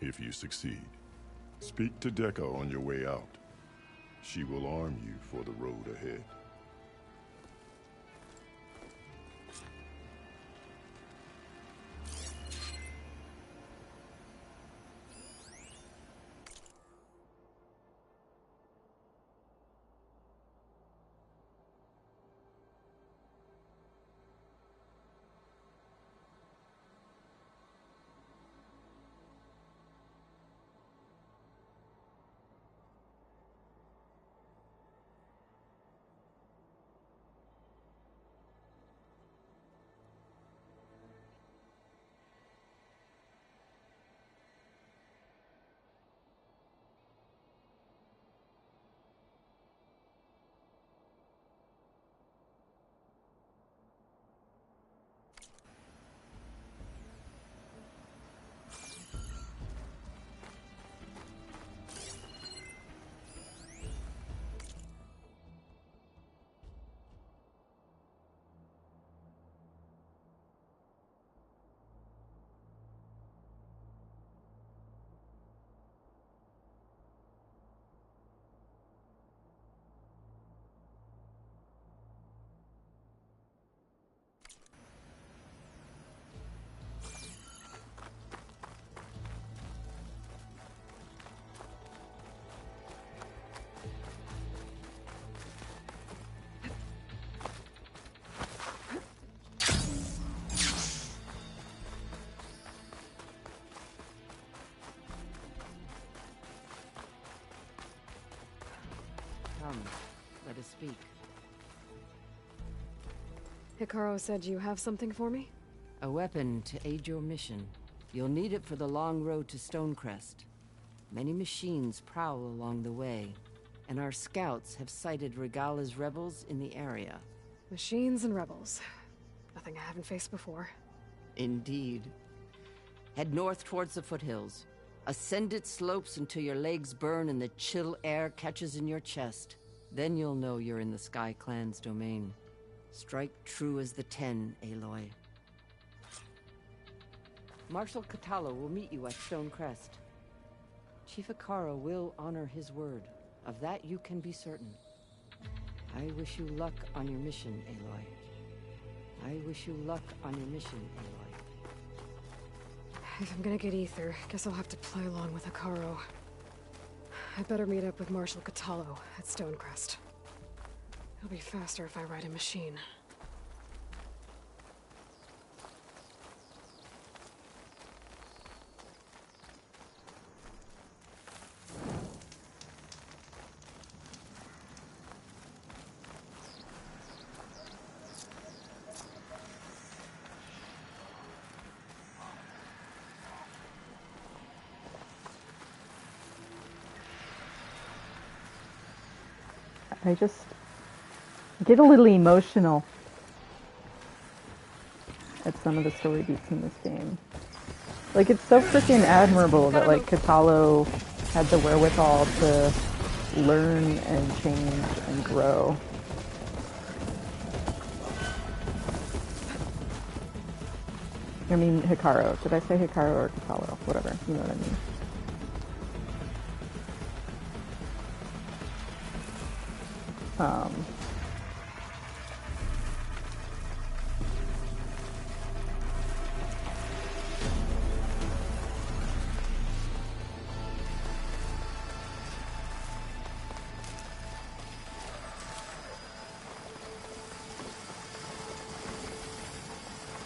if you succeed. Speak to Deca on your way out. She will arm you for the road ahead. Come, let us speak. Hikaru said you have something for me? A weapon to aid your mission. You'll need it for the long road to Stonecrest. Many machines prowl along the way, and our scouts have sighted Regala's rebels in the area. Machines and rebels. Nothing I haven't faced before. Indeed. Head north towards the foothills. Ascend its slopes until your legs burn and the chill air catches in your chest. Then you'll know you're in the Sky Clan's domain. Strike true as the 10, Aloy. Marshal Katalo will meet you at Stonecrest. Chief Hikaru will honor his word. Of that you can be certain. I wish you luck on your mission, Aloy. I wish you luck on your mission, Aloy. If I'm gonna get ether, guess I'll have to play along with Hikaru. I'd better meet up with Marshal Katalo at Stonecrest. It'll be faster if I ride a machine. I just get a little emotional at some of the story beats in this game. Like, it's so freaking admirable that, like, Katalo had the wherewithal to learn and change and grow. I mean, Hikaru. Did I say Hikaru or Katalo? Whatever. You know what I mean.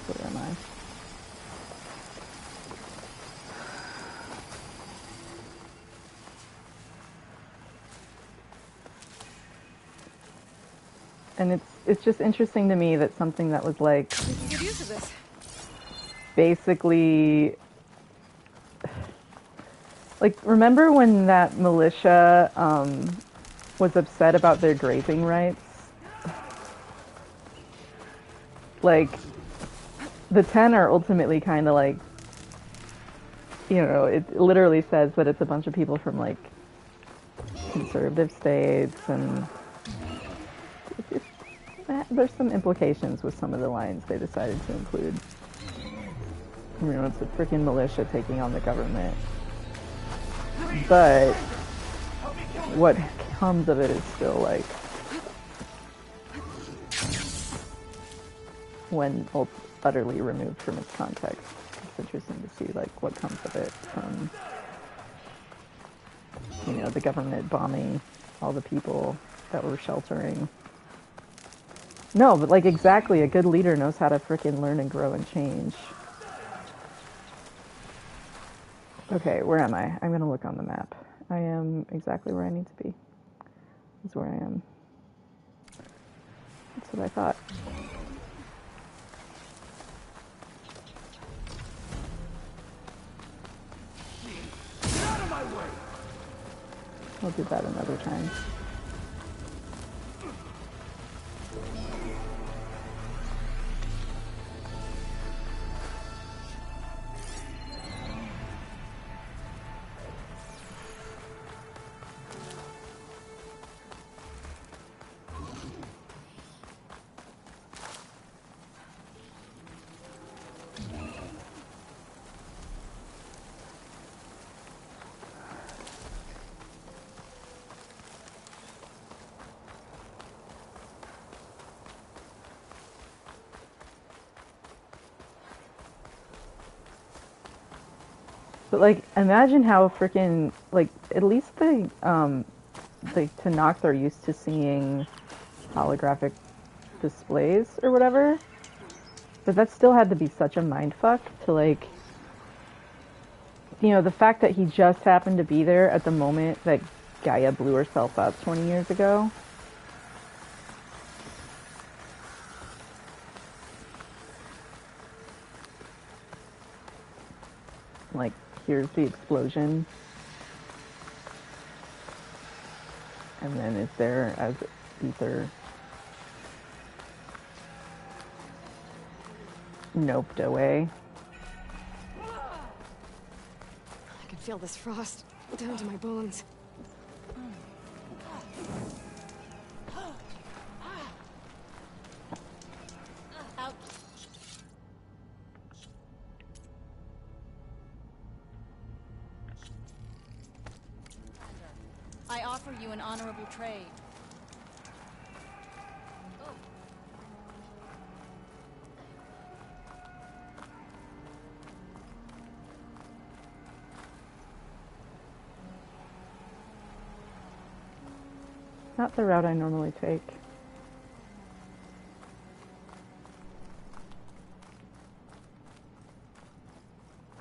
Where am I? And it's just interesting to me that something that was like We can get used to this. basically like, remember when that militia was upset about their grazing rights? Like, the 10 are ultimately kind of like, you know, it literally says that it's a bunch of people from like conservative states, and there's some implications with some of the lines they decided to include. You know, it's a freaking militia taking on the government. But what comes of it is still like, when utterly removed from its context, it's interesting to see like what comes of it from, you know, the government bombing all the people that were sheltering. No, but like, exactly, a good leader knows how to frickin' learn and grow and change. Okay, where am I? I'm gonna look on the map. I am exactly where I need to be. This is where I am. That's what I thought. Get out of my way! I'll do that another time. But like, imagine how freaking, like, at least the Tanakh are used to seeing holographic displays or whatever. But that still had to be such a mindfuck to, like, you know, the fact that he just happened to be there at the moment that Gaia blew herself up 20 years ago. Like, here's the explosion. And then it's there as ether. Noped away. I can feel this frost down to my bones. I offer you an honorable trade. Not the route I normally take.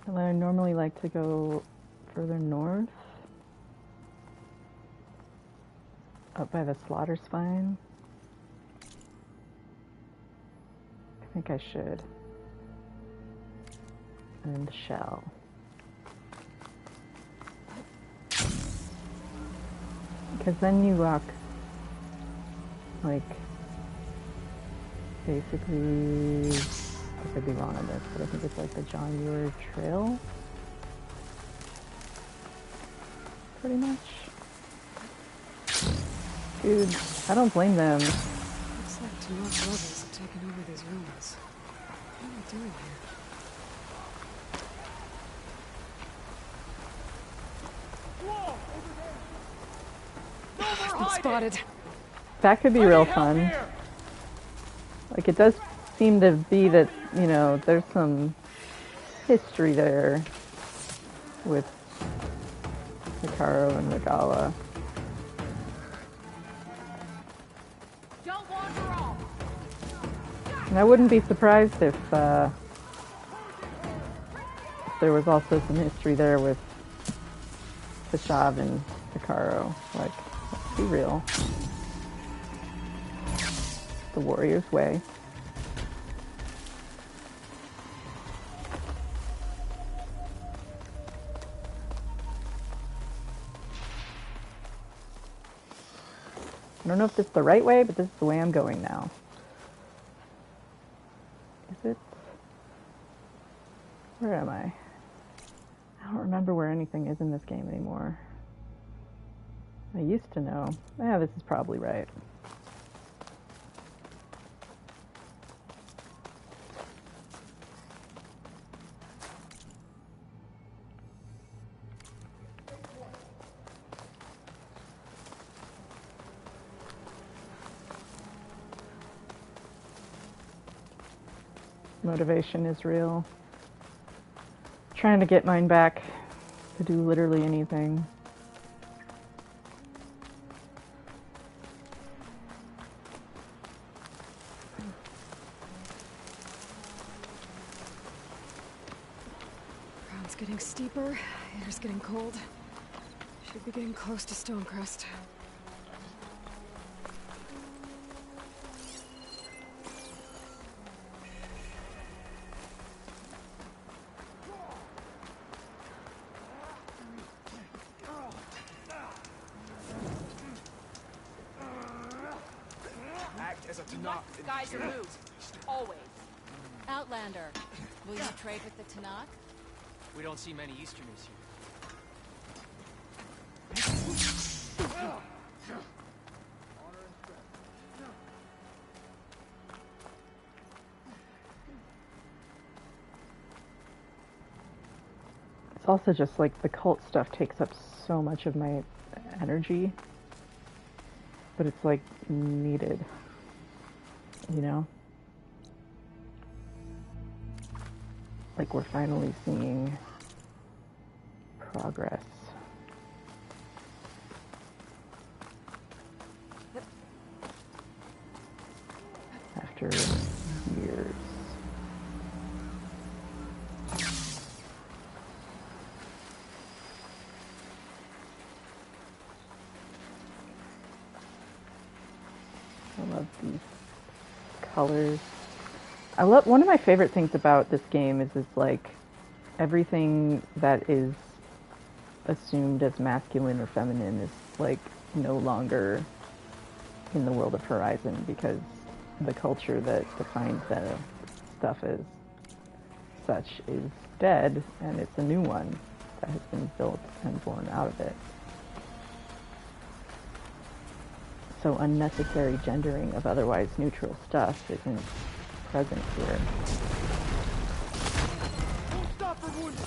And I normally like to go further north. Up by the slaughter spine. I think I should. And shall. Because then you walk, like, basically, I could be wrong on this, but I think it's like the John Muir Trail. Pretty much. Dude, I don't blame them. Looks like Tanakh rebels have taken over these ruins. What are they doing here? I've been spotted. That could be real fun. Like, it does seem to be that, you know, there's some history there with Hikaru and Regala. And I wouldn't be surprised if there was also some history there with Tashav and Hikaru. Like, let's be real. the warrior's way. I don't know if this is the right way, but this is the way I'm going now. Is it? Where am I? I don't remember where anything is in this game anymore. I used to know. Yeah, this is probably right. Motivation is real. Trying to get mine back to do literally anything. Ground's getting steeper, air's getting cold. Should be getting close to Stonecrest. Guys are moved. Always. Outlander, will you trade with the Tanakh? We don't see many Easterners here. It's also just like the cult stuff takes up so much of my energy, but it's like needed, you know? Like we're finally seeing progress. After years. I love these colors. I love, one of my favorite things about this game is like everything that is assumed as masculine or feminine is like no longer in the world of Horizon, because the culture that defines that stuff as such is dead, and it's a new one that has been built and born out of it. So unnecessary gendering of otherwise neutral stuff isn't present here. Don't stop for wounded.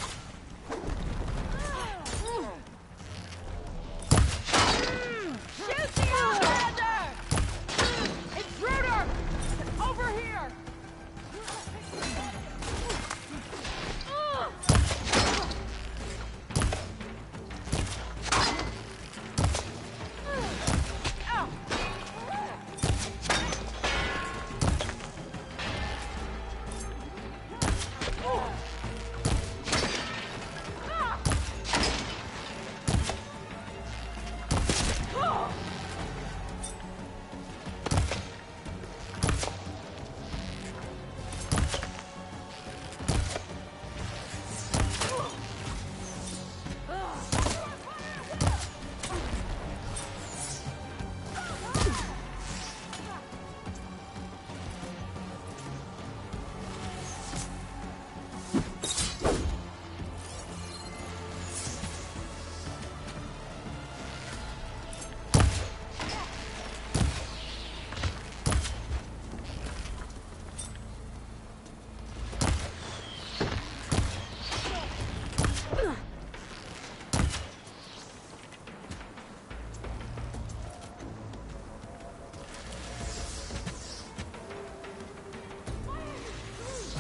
Shoot the Outlander! Intruder! Over here!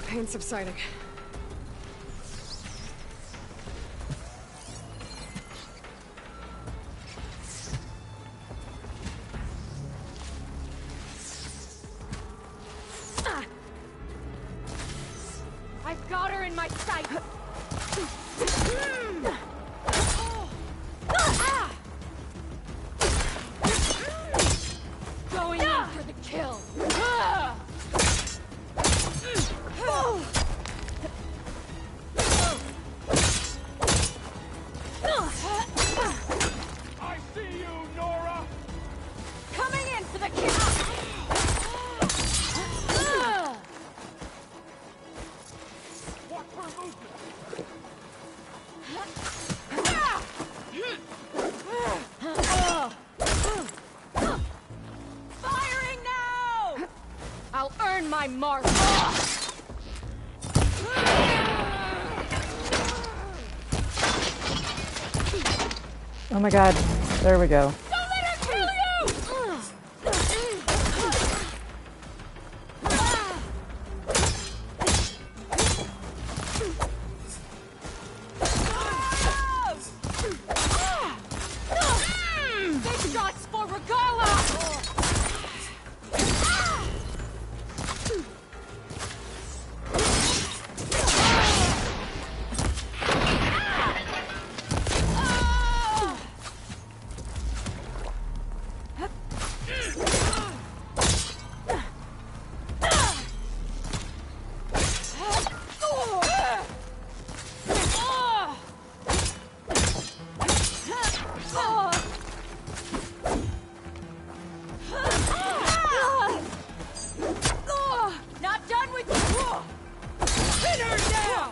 Pain subsiding. I've got her in my sight! Going in for the kill! Learn my mark! Oh my god. There we go. Don't let her kill you! Big shots for Regala! Not done with you! Pin her down!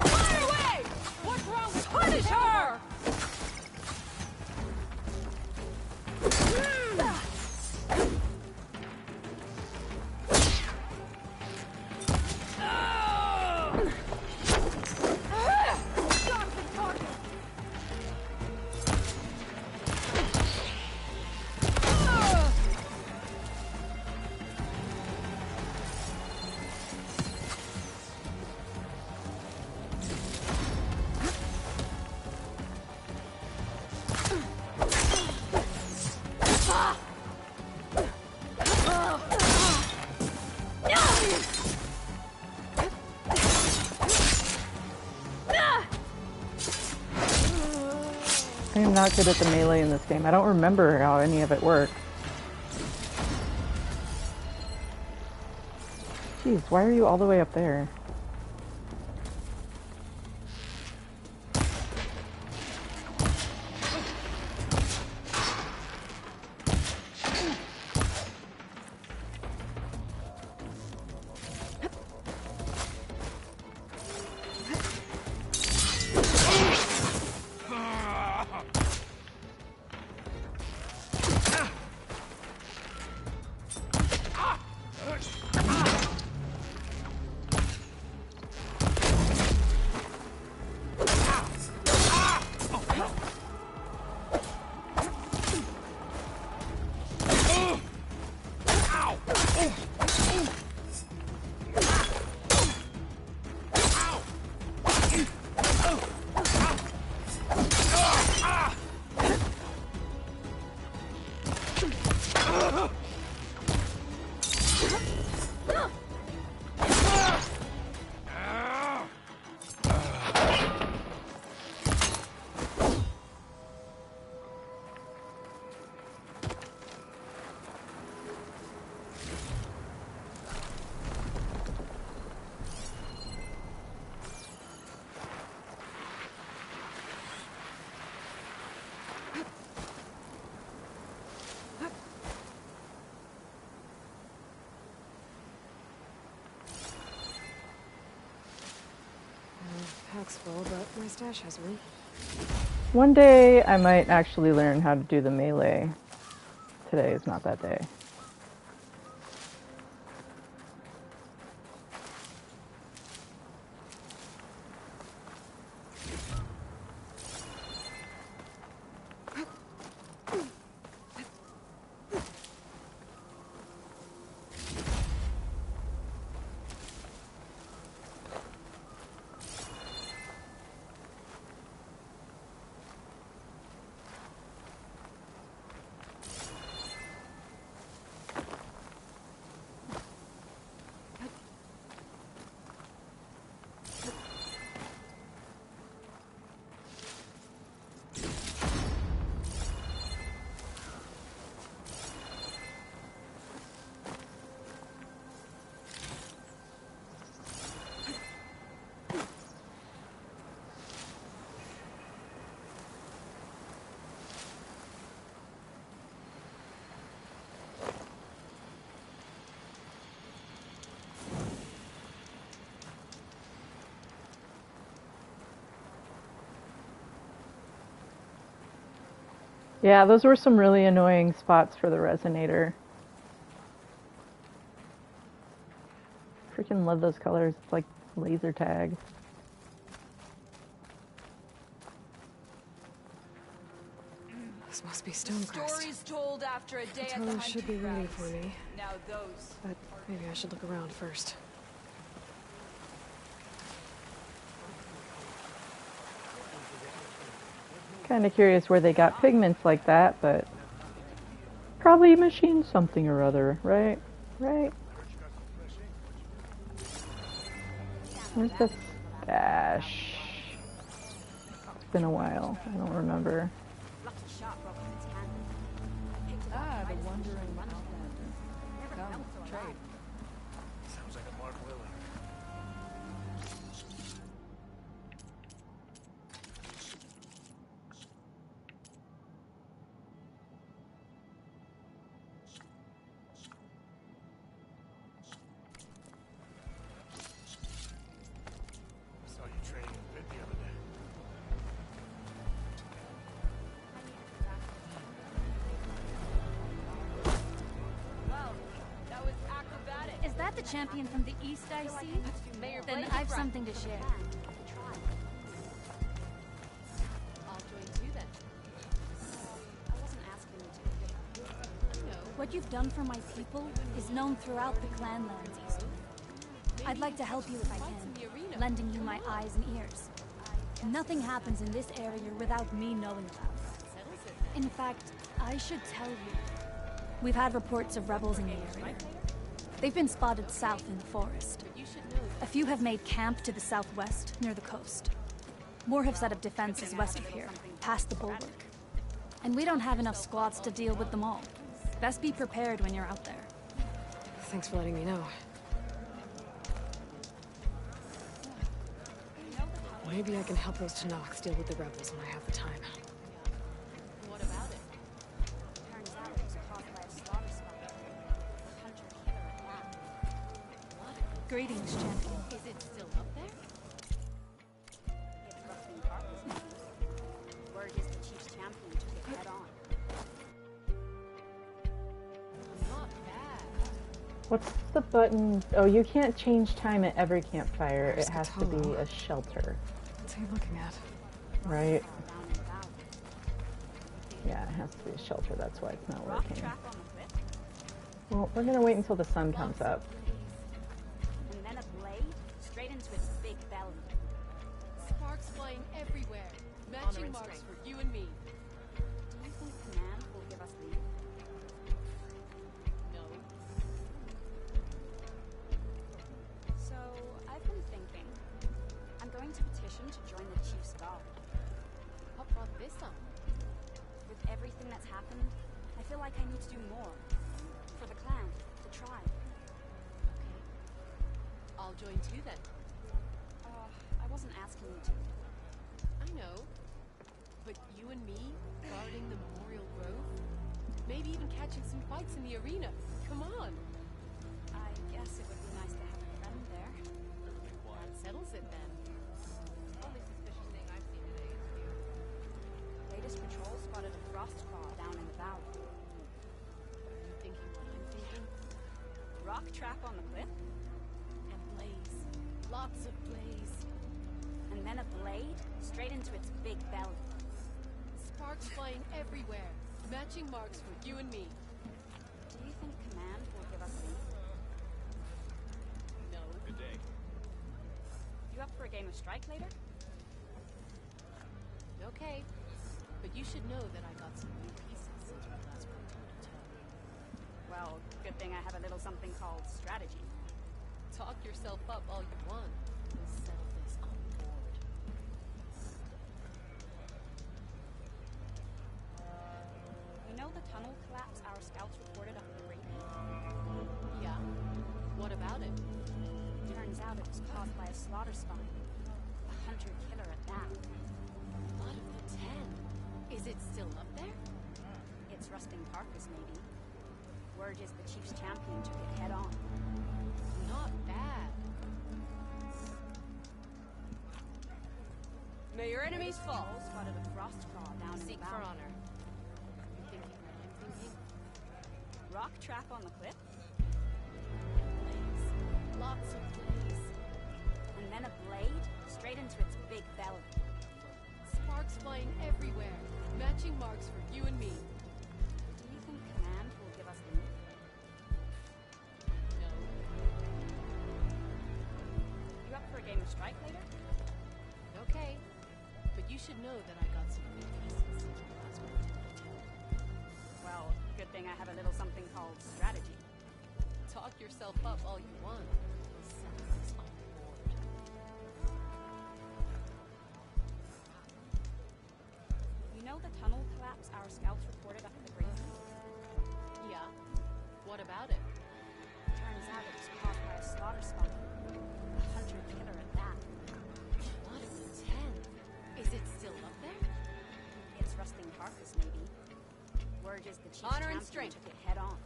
Fire away! What's wrong with punish her? I am not good at the melee in this game. I don't remember how any of it works. Jeez, why are you all the way up there? Pack's full, but my stash has room. One day I might actually learn how to do the melee. Today is not that day. Yeah, those were some really annoying spots for the resonator. freaking love those colors. It's like laser tag. This must be Stonecrest. Stories told after a day The at the tunnel should be hunting waiting grounds. for me. Now those. But maybe I should look around first. Kind of curious where they got pigments like that, but probably machined something or other, right? Right? Where's the stash? It's been a while. I don't remember. Ah, the wandering outlander. Come, trade. Sounds like a Mark Lily. Saw you trading a bit the other day. Well, that was acrobatic. Is that the champion from the east I see? Then I've something to share. I'll join you then. I wasn't asking you to. What you've done for my people is known throughout the clanlands east. I'd like to help you if I can, lending you my eyes and ears. Nothing happens in this area without me knowing about it. In fact, I should tell you, we've had reports of rebels in the area. They've been spotted south in the forest. A few have made camp to the southwest, near the coast. More have set up defenses west of here, past the bulwark. And we don't have enough squads to deal with them all. Best be prepared when you're out there. Thanks for letting me know. Maybe I can help those Tanaks deal with the rebels when I have the time. What about it? Turns out it was caused by a slaughter spot. A hunter-killer at that. Greetings, champion. Is it still up there? It's rusting carcass, maybe. Word is the chief's champion took it head on. Not bad. What's the button? Oh, you can't change time at every campfire. Where's It has to be a shelter. What's he looking at? Right? Yeah, it has to be a shelter. That's why it's not working. Well, we're gonna wait until the sun comes up. And then a blade straight into its big belly. Sparks flying everywhere. Matching marks for you and me. Do you think command will give us leave? No. So, I've been thinking. I'm going to petition to join the chief's guard. What brought this on? With everything that's happened, I feel like I need to do more. For the clan, the tribe. I'll join too then. I wasn't asking you to. I know. But you and me, guarding the Memorial Grove? Maybe even catching some fights in the arena. Come on. I guess it would be nice to have a friend there. That settles it then. Only suspicious thing I've seen today is you. Latest patrol spotted a frost claw down in the valley. Are you thinking what I'm thinking? Rock trap on the cliff? And blaze. Lots of blaze. And then a blade straight into its big belly. Sparks flying everywhere. Matching marks for you and me. Do you think command will give us leave? No. Good day. You up for a game of strike later? Okay. But you should know that I got some new pieces since we last put toe to toe. Well, good thing I have a little something called strategy. Talk yourself up all you want. We'll settle this on board. You know the tunnel collapse our scouts reported up the Great? Yeah? What about it? Turns out it was caused by a slaughter spine. A hunter-killer at that. Blood of the Ten. Is it still up there? It's rusting carcass, maybe. Word is the chief's champion took it head on. Not bad. May your enemies fall. Spotted a frost claw down in the Seek for valley. honor. You thinking what I'm thinking? Rock trap on the cliff? Blaze. Lots of blaze. And then a blade straight into its big belly. Sparks flying everywhere. Matching marks for you and me. Do you think Command will give us leave? No. You up for a game of strike later? Okay. But you should know that I got some good pieces. That's what I'm telling you. Well, good thing I have a little something called strategy. Talk yourself up all you want. Someone's on board. You know the tunnel collapse our scouts reported up at the green? Yeah. What about it? Turns out it was caused by a slaughter spawn. A hunter-killer at that. What is a 10? Is it still up there? Its rusting carcass, maybe. Word is the chief Honor and champion strength. took it head on.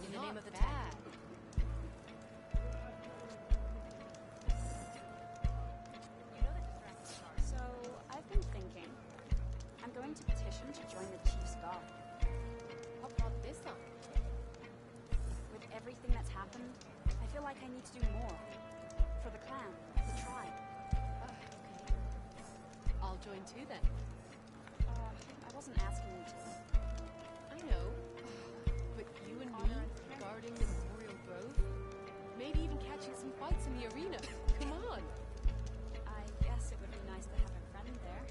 In the Not name of the bad. So, I've been thinking. I'm going to petition to join the chief's guard. What brought this up? With everything that's happened, I feel like I need to do more. For the clan, the tribe. Okay. I'll join too then. I wasn't asking you to. I know. But you and me, guarding the Memorial Grove? Maybe even catching some fights in the arena. Come on. I guess it would be nice to have a friend there.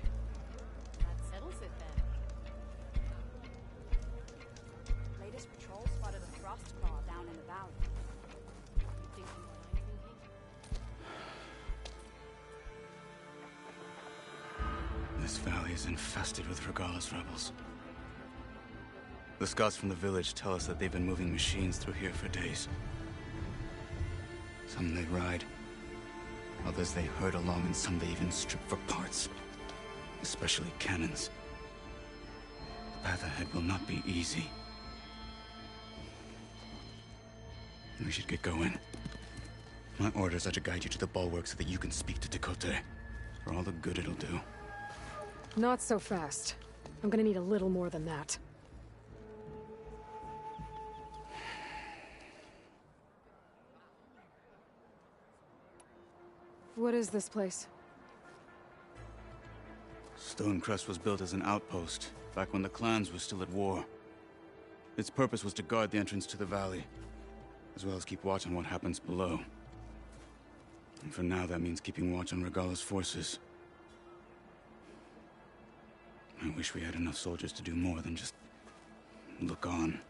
That settles it then. Latest patrol spotted a frost claw down in the valley. You thinking what I'm thinking? This valley is infested with Regala's rebels. The scouts from the village tell us that they've been moving machines through here for days. Some they ride, others they herd along, and some they even strip for parts. Especially cannons. The path ahead will not be easy. We should get going. My orders are to guide you to the bulwark so that you can speak to Tekote. For all the good it'll do. Not so fast. I'm gonna need a little more than that. What is this place? Stonecrest was built as an outpost, back when the clans were still at war. Its purpose was to guard the entrance to the valley, as well as keep watch on what happens below. And for now, that means keeping watch on Regala's forces. I wish we had enough soldiers to do more than just look on.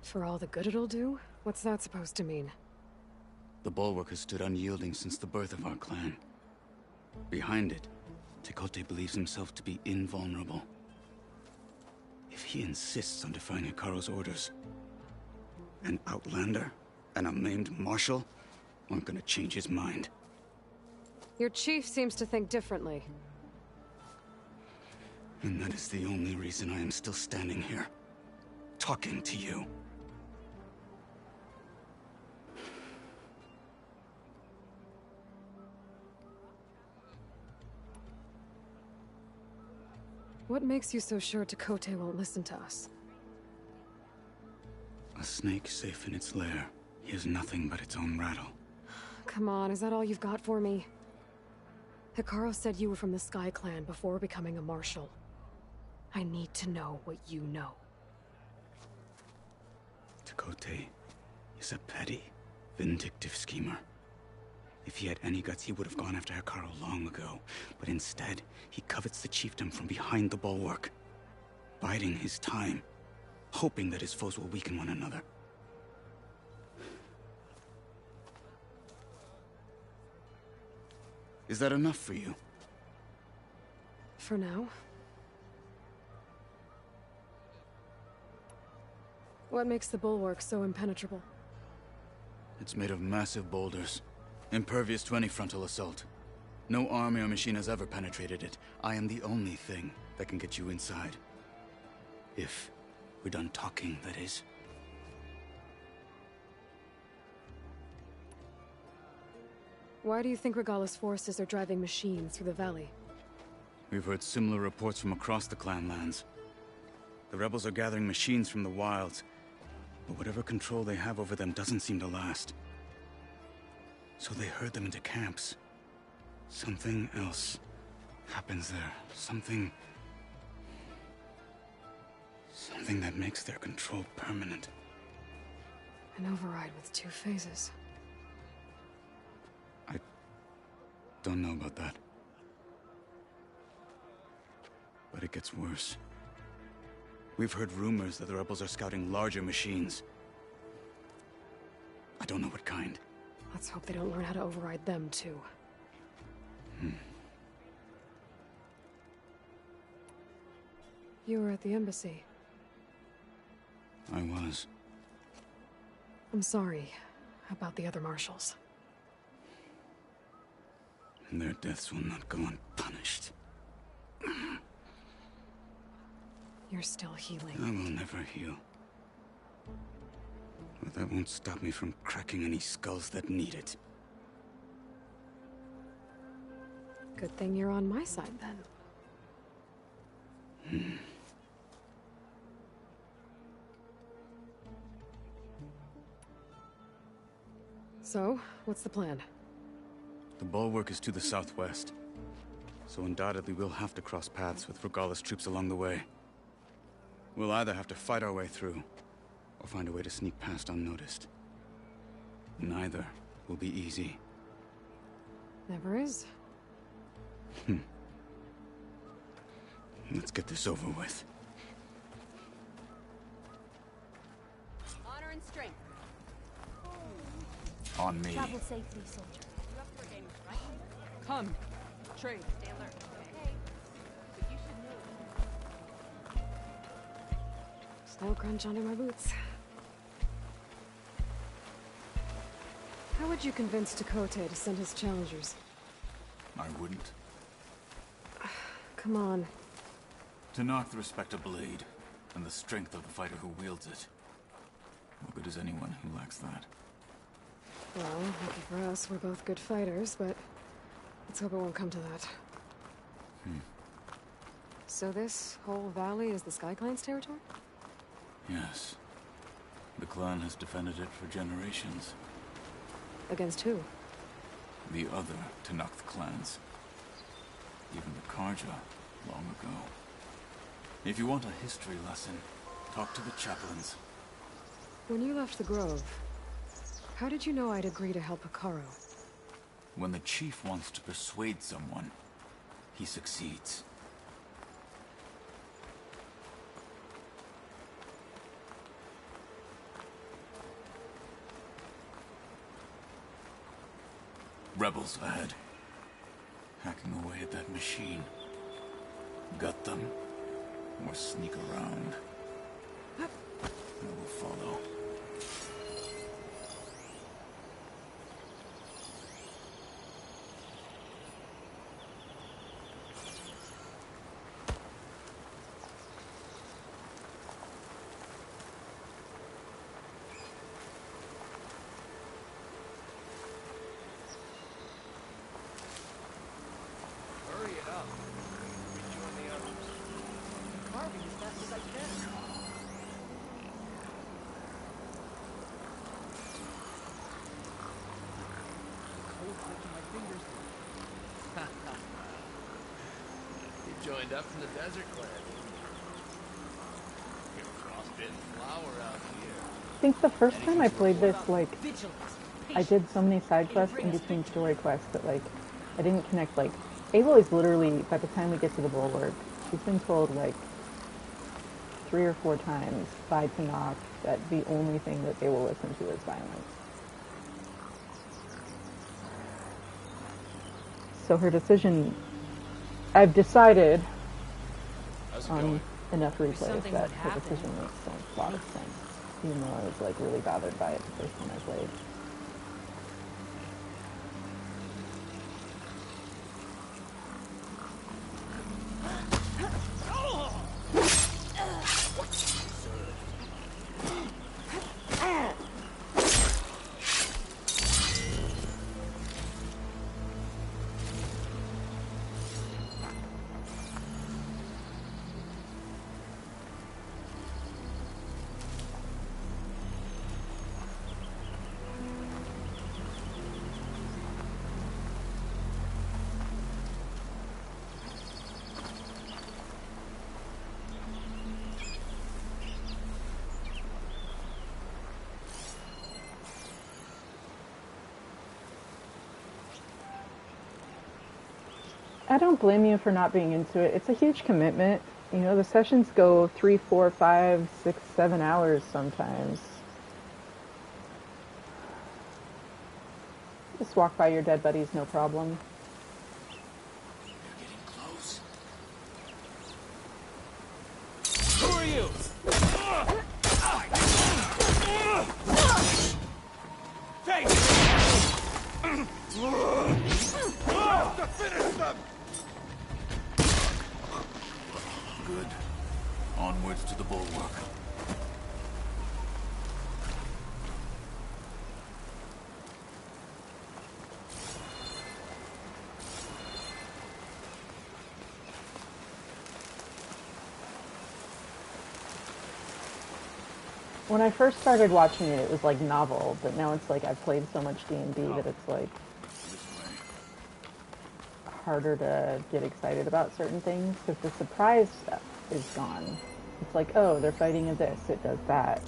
For all the good it'll do? What's that supposed to mean? The bulwark has stood unyielding since the birth of our clan. Behind it, Tekote believes himself to be invulnerable. If he insists on defying Hikaru's orders, an outlander and a maimed marshal aren't gonna change his mind. Your chief seems to think differently. And that is the only reason I am still standing here, talking to you. What makes you so sure Tekote won't listen to us? A snake safe in its lair hears nothing but its own rattle. Come on, is that all you've got for me? Hikaru said you were from the Sky Clan before becoming a marshal. I need to know what you know. Tekote is a petty, vindictive schemer. If he had any guts, he would have gone after Hikaru long ago. But instead, he covets the chiefdom from behind the bulwark, biding his time, hoping that his foes will weaken one another. Is that enough for you? For now. What makes the bulwark so impenetrable? It's made of massive boulders, impervious to any frontal assault. No army or machine has ever penetrated it. I am the only thing that can get you inside. If we're done talking, that is. Why do you think Regala's forces are driving machines through the valley? We've heard similar reports from across the clan lands. The rebels are gathering machines from the wilds, but whatever control they have over them doesn't seem to last. So they herd them into camps. Something else happens there. Something that makes their control permanent. An override with 2 phases. I don't know about that. But it gets worse. We've heard rumors that the rebels are scouting larger machines. I don't know what kind. Let's hope they don't learn how to override them, too. You were at the embassy. I was. I'm sorry about the other marshals. Their deaths will not go unpunished. You're still healing. I will never heal. But that won't stop me from cracking any skulls that need it. Good thing you're on my side, then. So, what's the plan? The bulwark is to the southwest, so undoubtedly we'll have to cross paths with Regala's troops along the way. We'll either have to fight our way through, or find a way to sneak past unnoticed. Neither will be easy. Never is. Let's get this over with. Honor and strength. On me. Travel safely, soldier. You up for a game of right? Come. Trade. Stay alert, okay? But you should know. Snow crunch under my boots. How would you convince Tekote to send his challengers? I wouldn't. Come on. Tanakh respect a blade, and the strength of the fighter who wields it. What good is anyone who lacks that? Well, lucky for us, we're both good fighters, but let's hope it won't come to that. So this whole valley is the Sky Clan's territory? Yes. The clan has defended it for generations. Against who? The other Tanakh clans. Even the Karja, long ago. If you want a history lesson, talk to the chaplains. When you left the Grove, how did you know I'd agree to help Hikaru? When the chief wants to persuade someone, he succeeds. Rebels ahead. Hacking away at that machine. Gut them, or sneak around. I will follow. Hurry it up. Rejoin the others. Carving as fast as I can. Cold touching my fingers. You joined up from the desert clan. You're frostbitten flower out here. I think the first time I played this, like, I did so many side quests in between story quests that, like, I didn't connect, like, Aloy is literally, by the time we get to the bulwark, she's been told, like, 3 or 4 times by Tanakh that the only thing that they will listen to is violence. So her decision, I've decided on enough replays that her decision makes a lot of sense, even though I was, like, really bothered by it the first time I played. I don't blame you for not being into it. It's a huge commitment. You know, the sessions go 3, 4, 5, 6, 7 hours sometimes. Just walk by your dead buddies, no problem. They're getting close. Who are you? Take to finish them! Good. Onwards to the bulwark. When I first started watching it, it was like novel, but now it's like I've played so much D&D that it's like harder to get excited about certain things because the surprise stuff is gone. It's like, oh, they're fighting in this, it does that.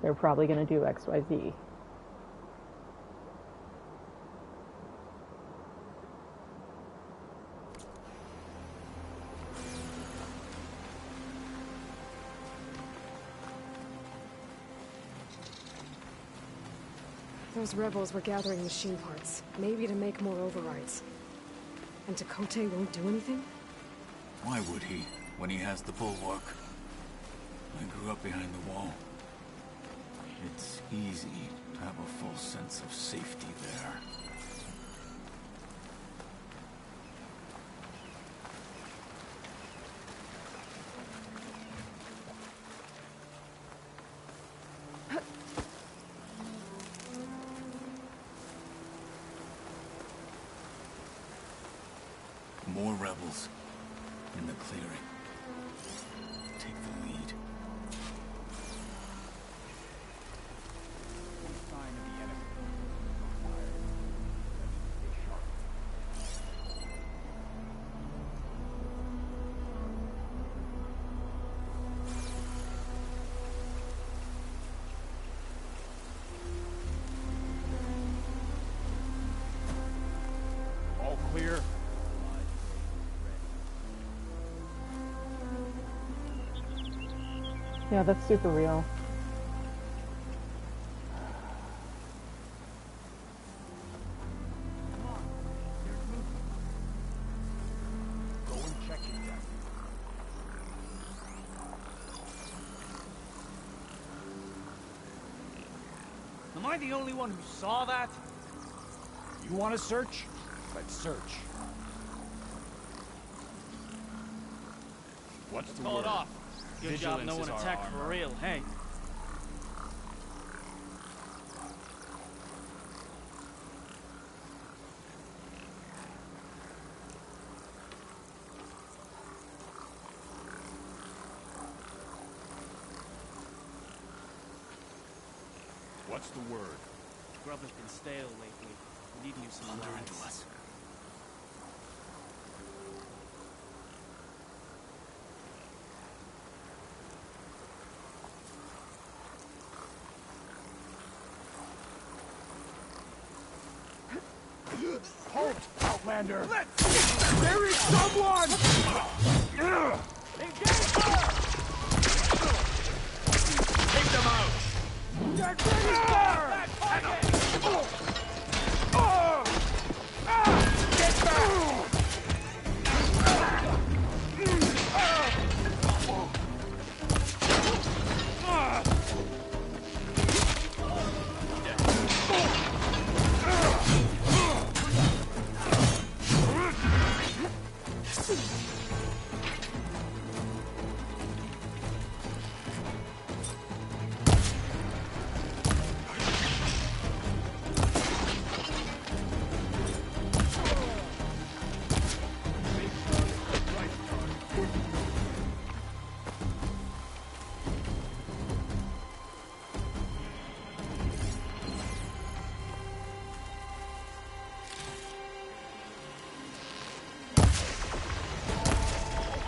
They're probably going to do X, Y, Z. Those rebels were gathering machine parts, maybe to make more overrides. And Tekote won't do anything? Why would he, when he has the bulwark? I grew up behind the wall. It's easy to have a false sense of safety there. More rebels in the clearing. Take the lead. All clear. Yeah, that's super real. Go and check it out. Am I the only one who saw that? You want to search? Let's search. What's the Call word? it off. Good job, Vigilance no is one our attacked for armor. real, hey? What's the word? Grub has been stale lately. We need new supplies. Thunder into us. Halt, Outlander! There is someone! Engage her! Take them out! Get ready, sir! Get back!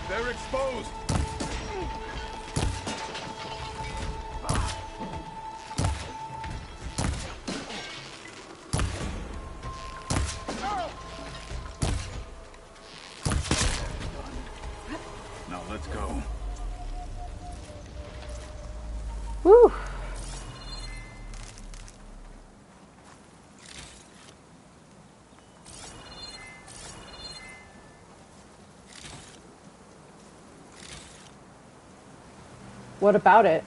They're exposed! Let's go. Whew. What about it?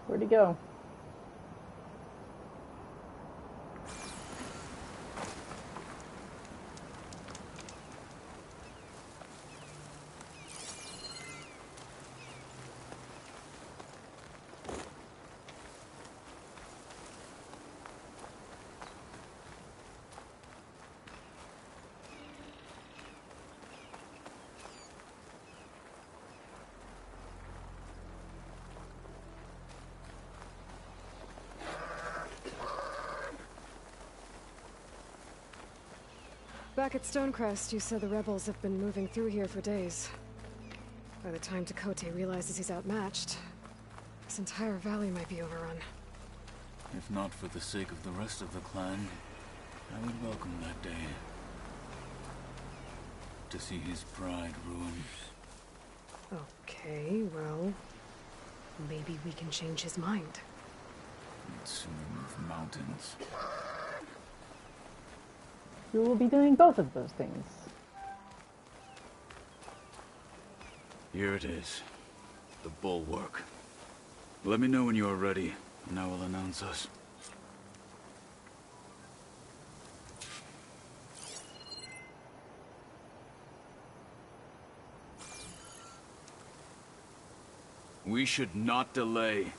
Where'd he go? Back at Stonecrest, you said the rebels have been moving through here for days. By the time Tekote realizes he's outmatched, this entire valley might be overrun. If not for the sake of the rest of the clan, I would welcome that day. To see his pride ruined. Okay, well, maybe we can change his mind. We'd sooner move mountains. You will be doing both of those things. Here it is. The bulwark. Let me know when you are ready, and I will announce us. We should not delay.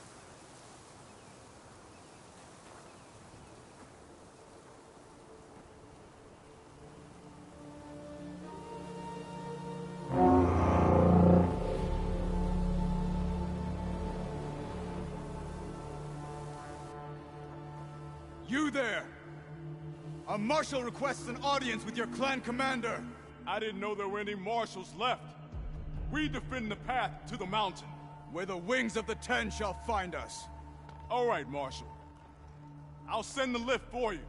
You there! A marshal requests an audience with your clan commander. I didn't know there were any marshals left. We defend the path to the mountain, where the wings of the Ten shall find us. All right, Marshal. I'll send the lift for you.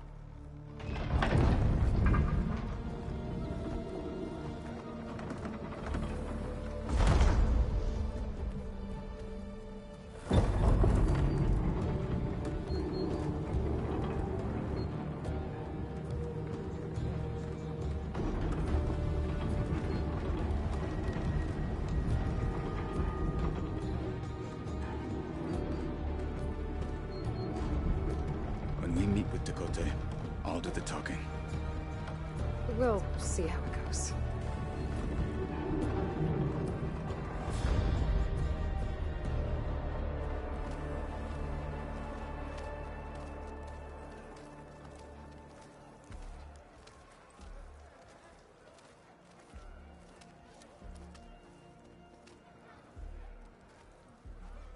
When we meet with Tekote, I'll do the talking. We'll see how it goes.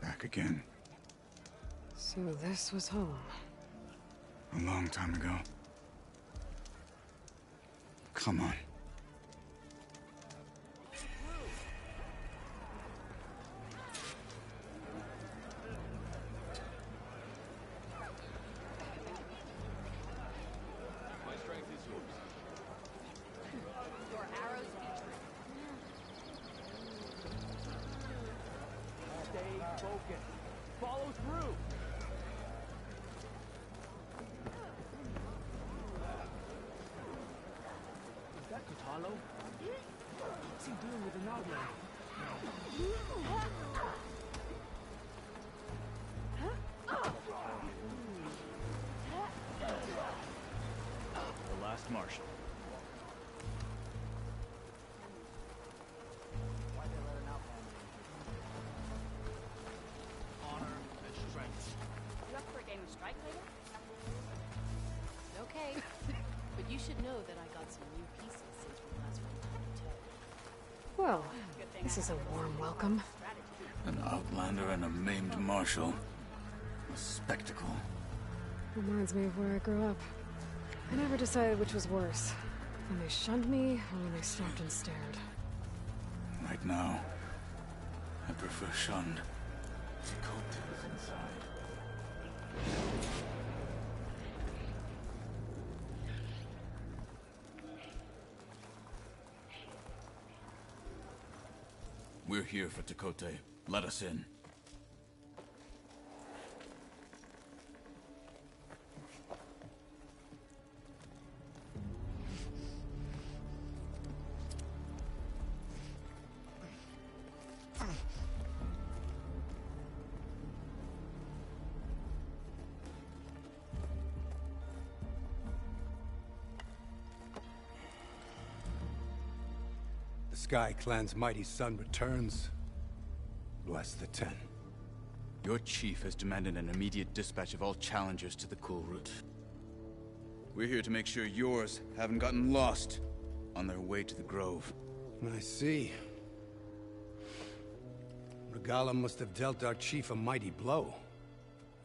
Back again. So this was home. A long time ago. Come on. My strength is yours. Your arrows Stay focused. Follow through. Is that Katalo? What's he doing with an outlaw? The last marshal. Honor and strength. You up for a game of strike later? Okay. But you should know that I got some new pieces since we last went toe to toe. Well, this is a warm welcome. An outlander and a maimed marshal. A spectacle. Reminds me of where I grew up. I never decided which was worse. When they shunned me, or when they stopped and stared. Right now, I prefer shunned. Tecote's inside. We're here for Tecote. Let us in. The Sky Clan's mighty son returns. Bless the Ten. Your chief has demanded an immediate dispatch of all challengers to the Cool Route. We're here to make sure yours haven't gotten lost on their way to the Grove. I see. Regala must have dealt our chief a mighty blow,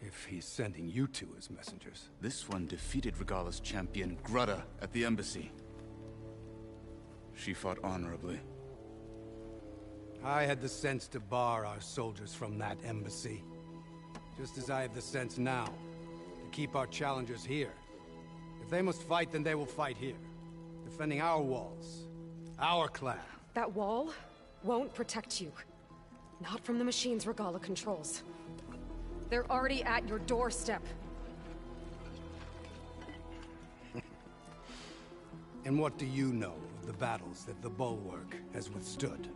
if he's sending you two as messengers. This one defeated Regala's champion, Grudda, at the embassy. She fought honorably. I had the sense to bar our soldiers from that embassy. Just as I have the sense now, to keep our challengers here. If they must fight, then they will fight here. Defending our walls. Our clan. That wall won't protect you. Not from the machines Regala controls. They're already at your doorstep. And what do you know of the battles that the Bulwark has withstood?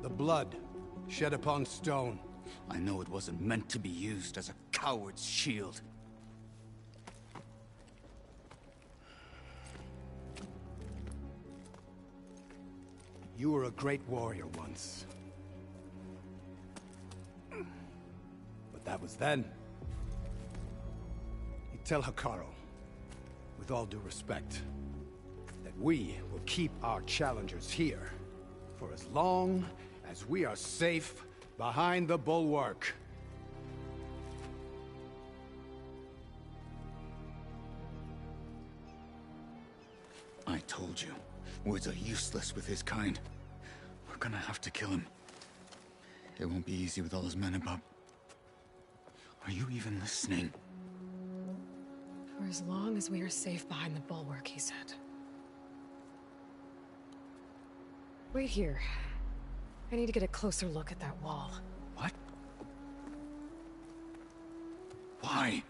The blood shed upon stone. I know it wasn't meant to be used as a coward's shield. You were a great warrior once. But that was then. You tell Hikaru, with all due respect, that we will keep our challengers here for as long as we are safe behind the Bulwark. I told you, words are useless with his kind. We're gonna have to kill him. It won't be easy with all his men about. Are you even listening? For as long as we are safe behind the Bulwark, he said. Wait here. I need to get a closer look at that wall. What? Why?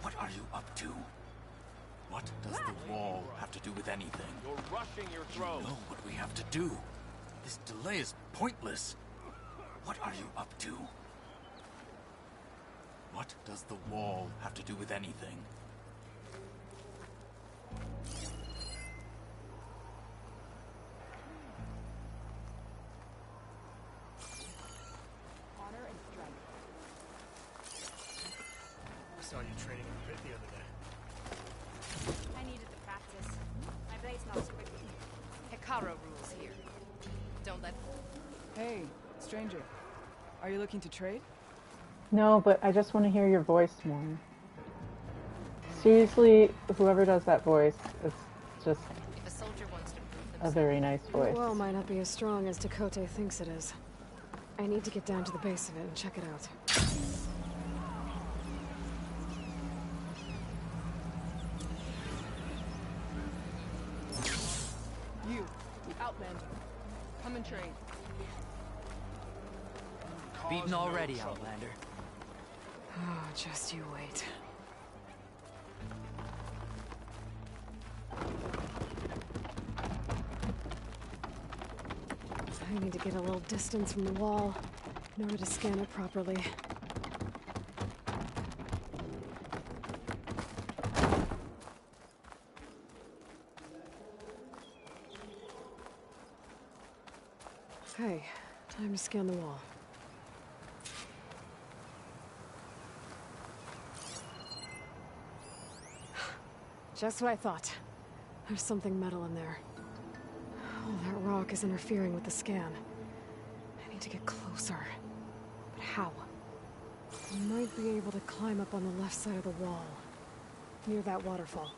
What are you up to? What does the wall have to do with anything? You're rushing your throat. You know what we have to do. This delay is pointless. What are you up to? What does the wall have to do with anything? Honor and strength. I saw you training in the pit the other day. I needed the practice. My blade smells quickly. Hikaru rules here. Don't let... Hey, stranger. Are you looking to trade? No, but I just want to hear your voice more. Seriously, whoever does that voice, it's just If a soldier wants to prove a very nice voice. The wall might not be as strong as Tecote thinks it is. I need to get down to the base of it and check it out. You, the Outlander. Come and trade. Beaten already, Outlander. Oh, just you wait. I need to get a little distance from the wall in order to scan it properly. Okay, time to scan the wall. Just what I thought. There's something metal in there. Oh, that rock is interfering with the scan. I need to get closer. But how? I might be able to climb up on the left side of the wall, near that waterfall.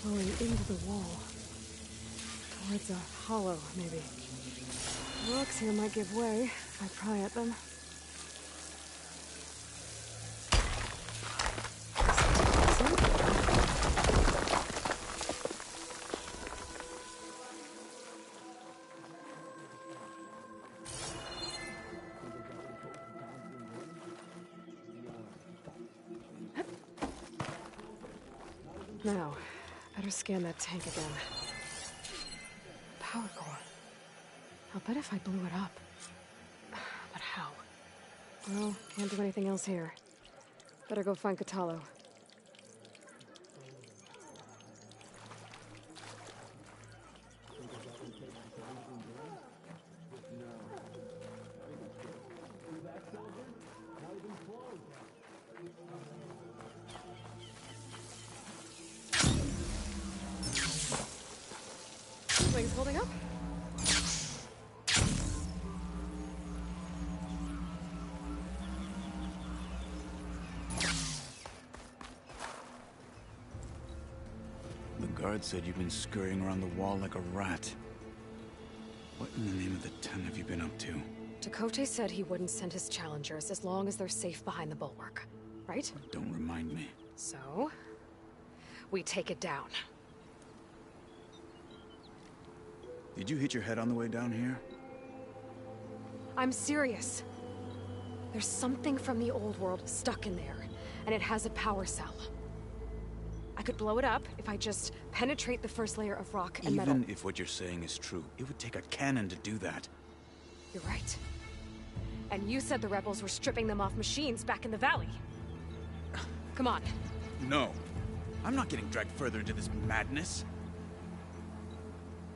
Flowing into the wall. Towards a hollow, maybe. The rocks here might give way if I pry at them. Now, better scan that tank again. Power core. I'll bet if I blew it up. But how? Well, can't do anything else here. Better go find Catalo. Wings holding up? The guard said you've been scurrying around the wall like a rat. What in the name of the Ten have you been up to? Dakote said he wouldn't send his challengers as long as they're safe behind the bulwark, right? Don't remind me. So, we take it down. Did you hit your head on the way down here? I'm serious. There's something from the old world stuck in there, and it has a power cell. I could blow it up if I just penetrate the first layer of rock and metal. Even if what you're saying is true, it would take a cannon to do that. You're right. And you said the rebels were stripping them off machines back in the valley. Come on. No. I'm not getting dragged further into this madness.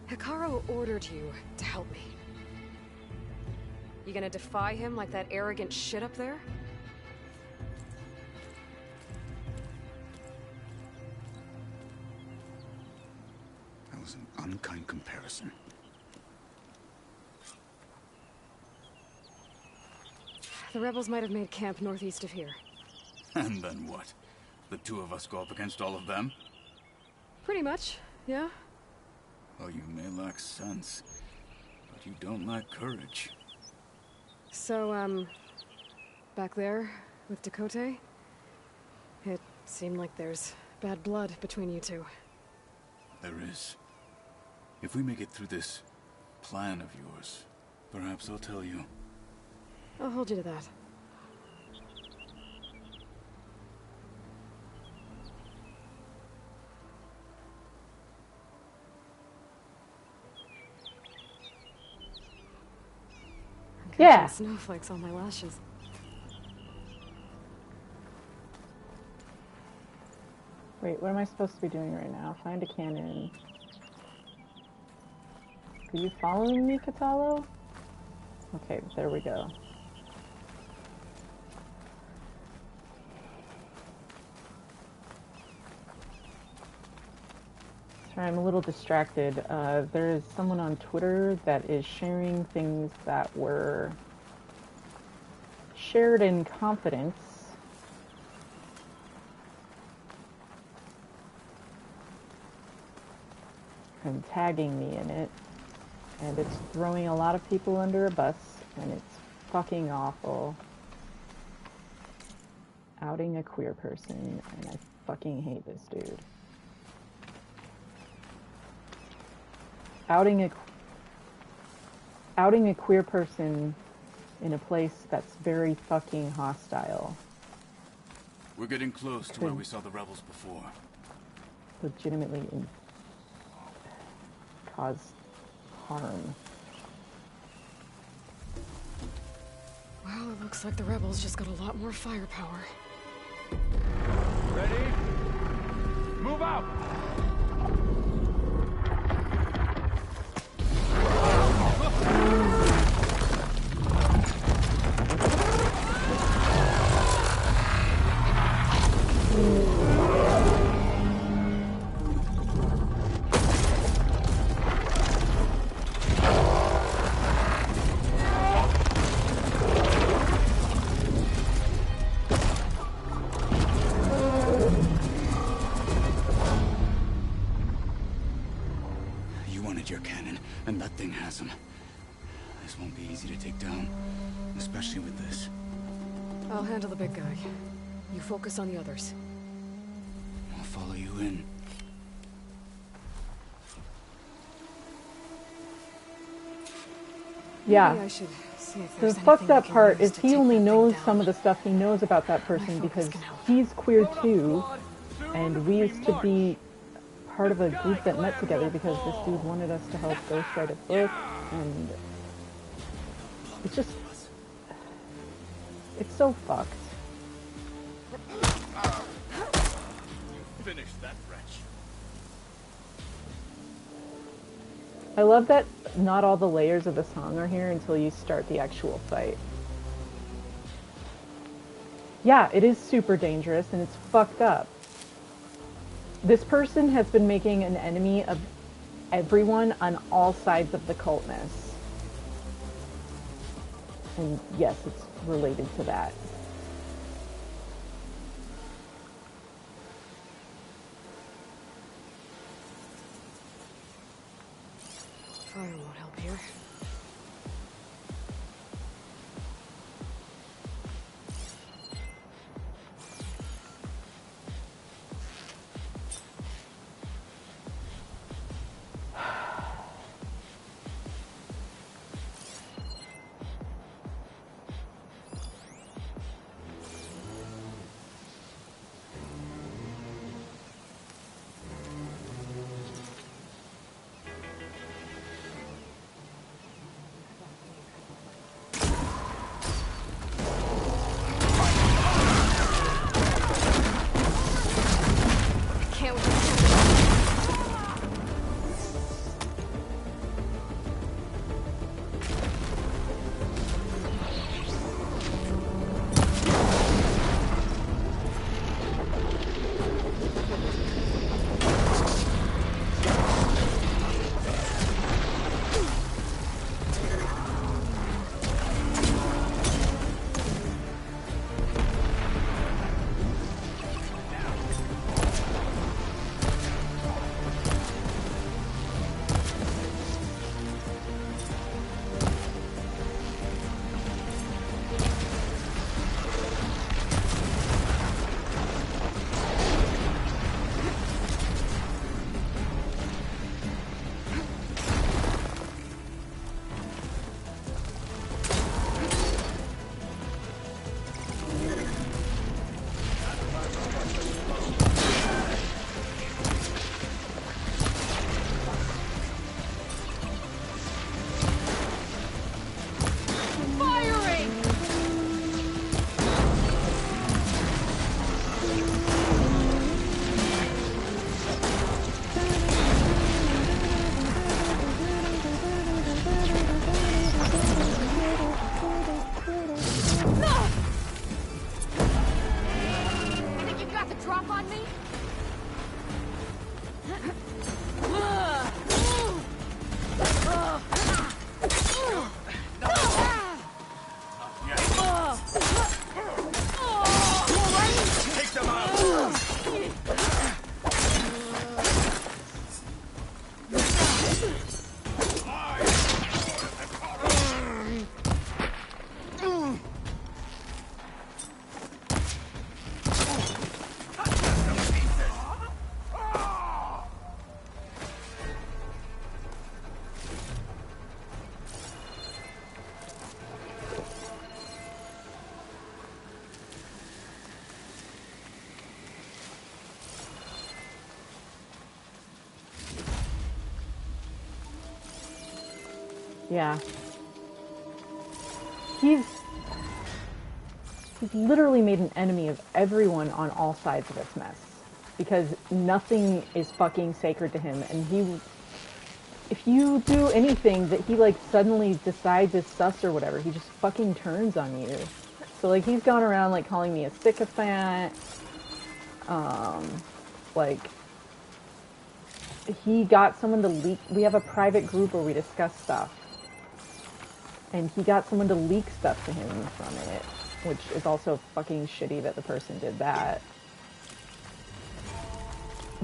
Hikaru ordered you to help me. You gonna defy him like that arrogant shit up there? That was an unkind comparison. The rebels might have made camp northeast of here. And then what? The two of us go up against all of them? Pretty much, yeah. Oh, you may lack sense, but you don't lack courage. So, back there with Dakote, it seemed like there's bad blood between you two. There is. If we make it through this plan of yours, perhaps I'll tell you. I'll hold you to that. Yeah. Snowflakes on my lashes. Wait, what am I supposed to be doing right now? Find a cannon. Are you following me, Catalo? Okay, there we go. Sorry, I'm a little distracted. There is someone on Twitter that is sharing things that were shared in confidence. And tagging me in it. And it's throwing a lot of people under a bus, and it's fucking awful. Outing a queer person, and I fucking hate this dude. Outing a queer person in a place that's very fucking hostile. We're getting close to where we saw the rebels before. legitimately cause harm. Well, it looks like the rebels just got a lot more firepower. Ready? Move out! Your cannon, and that thing has him. This won't be easy to take down, especially with this. I'll handle the big guy. You focus on the others. I'll follow you in. Yeah. Maybe I should see if The there's fucked anything up I can part use is to he take only that thing knows down. some of the stuff he knows about that person because he's queer too, and we used to be part of a group that met together because this dude wanted us to help ghostwrite a book, and it's just, it's so fucked. Finish that wretch. I love that not all the layers of the song are here until you start the actual fight. Yeah, it is super dangerous and it's fucked up. This person has been making an enemy of everyone on all sides of the cultness. And yes, it's related to that. Fire won't help here. Yeah. He's literally made an enemy of everyone on all sides of this mess. Because nothing is fucking sacred to him, and if you do anything that he, like, suddenly decides is sus or whatever, he just fucking turns on you. So, like, he's gone around, like, calling me a sycophant, like, he got someone to leak, we have a private group where we discuss stuff, and he got someone to leak stuff to him from it, which is also fucking shitty that the person did that.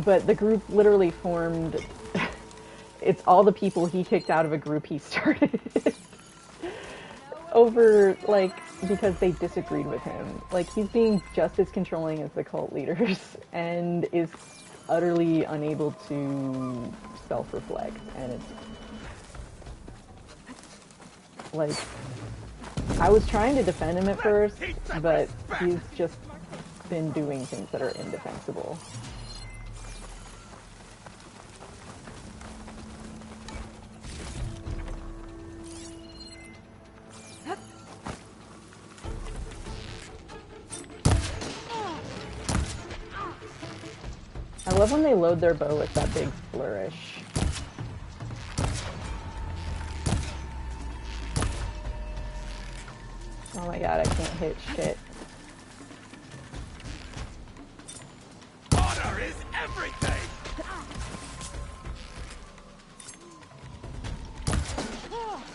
But the group literally formed, it's all the people he kicked out of a group he started over, like, because they disagreed with him. Like, he's being just as controlling as the cult leaders and is utterly unable to self-reflect. And it's like, I was trying to defend him at first, but he's just been doing things that are indefensible. I love when they load their bow with that big flourish. Oh my god, I can't hit shit. Honor is everything!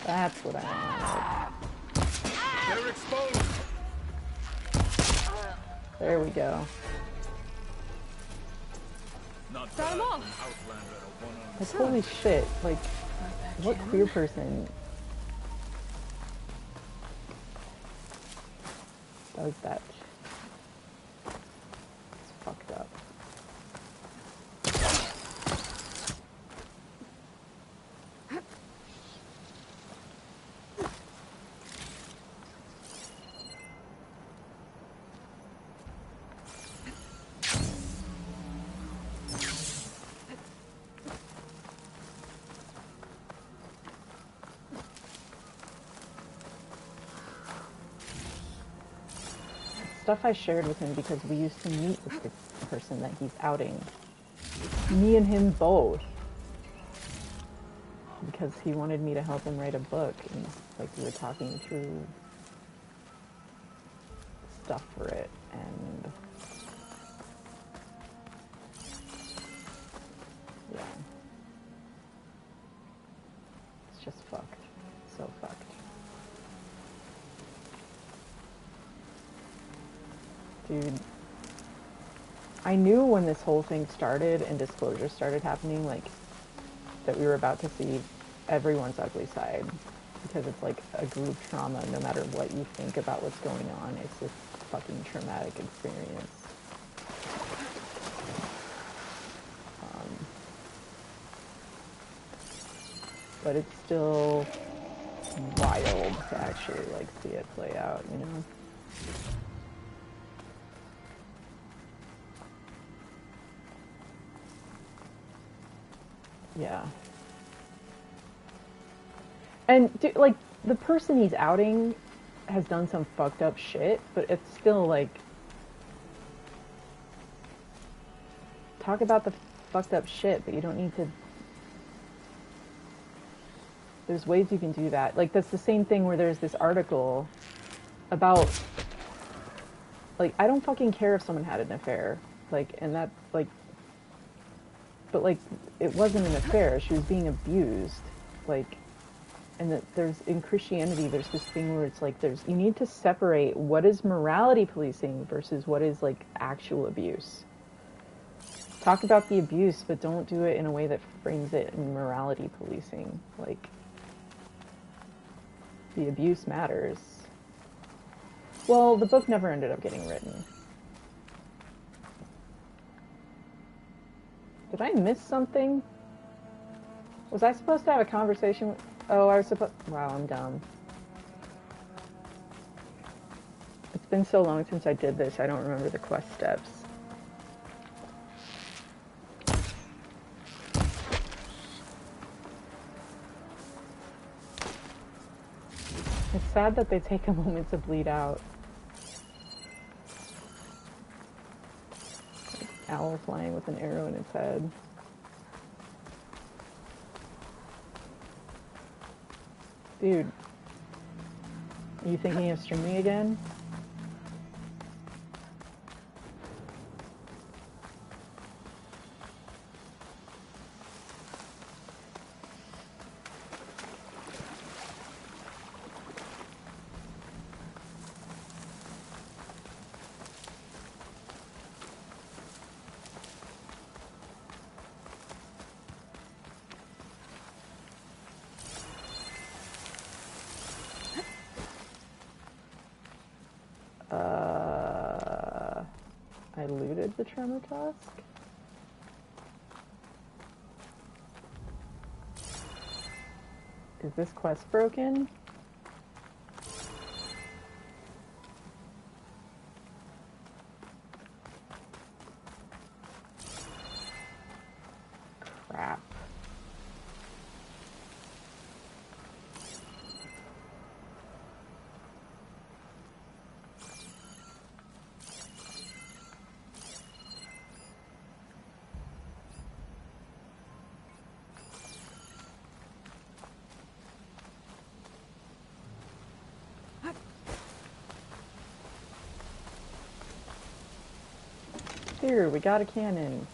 That's what I wanted. They're exposed! There we go. Like, holy shit, like, what queer person does that? It's fucked up. Stuff I shared with him because we used to meet with the person that he's outing. Me and him both. Because he wanted me to help him write a book, and like we were talking through stuff for it, and yeah. It's just fucked. So fucked. Dude, I knew when this whole thing started and disclosure started happening, like, that we were about to see everyone's ugly side. Because it's like a group trauma, no matter what you think about what's going on, it's a fucking traumatic experience. But it's still wild to actually, like, see it play out, you know? Yeah. And, dude, like, the person he's outing has done some fucked up shit, but it's still, like, talk about the fucked up shit, but you don't need to, there's ways you can do that. Like, that's the same thing where there's this article about, like, I don't fucking care if someone had an affair, like, and that, like, but, like, it wasn't an affair, she was being abused, like, and that there's, in Christianity, there's this thing where it's like, you need to separate what is morality policing versus what is, like, actual abuse. Talk about the abuse, but don't do it in a way that frames it in morality policing. Like, the abuse matters. Well, the book never ended up getting written. Did I miss something? Was I supposed to have a conversation with... Oh, I was supposed... Wow, I'm dumb. It's been so long since I did this, I don't remember the quest steps. It's sad that they take a moment to bleed out. Like owl flying with an arrow in its head. Dude, are you thinking of streaming again? I looted the tremor tusk. Is this quest broken? Crap. Here, we got a cannon.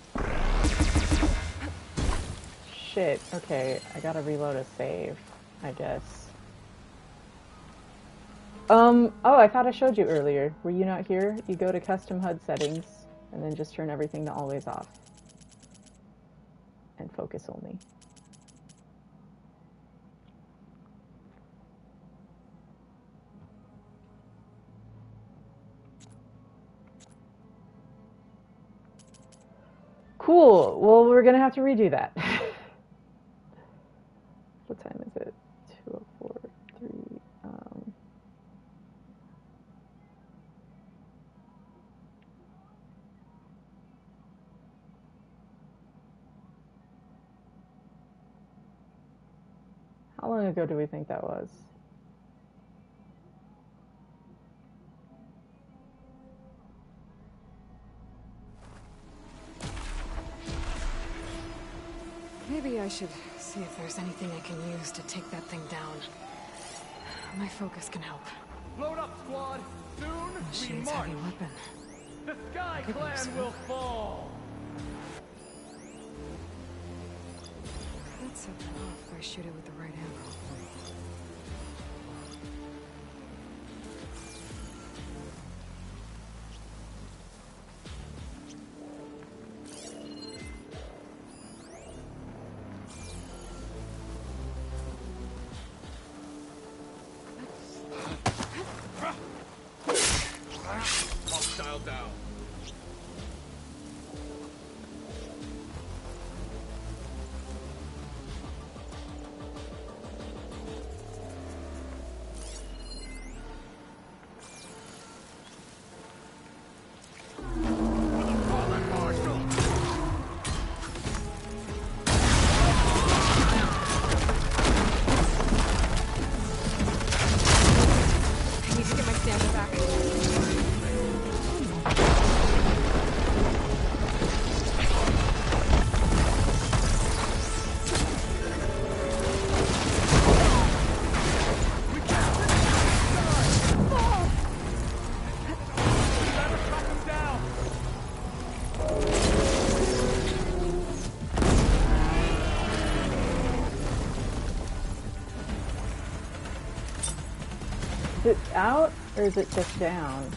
Shit, okay, I gotta reload a save, I guess. Oh, I thought I showed you earlier. Were you not here? You go to custom HUD settings, and then just turn everything to always off. And focus only. Cool. Well, we're gonna have to redo that. What time is it? 2:04. How long ago do we think that was? Maybe I should see if there's anything I can use to take that thing down. My focus can help. Load up, squad! Soon we Machine's march! heavy weapon. The Sky Could Clan use one. will fall! That's set them off if I shoot it with the right ammo. Hostile down. I need to get my stamina back. Is it out, or is it just down?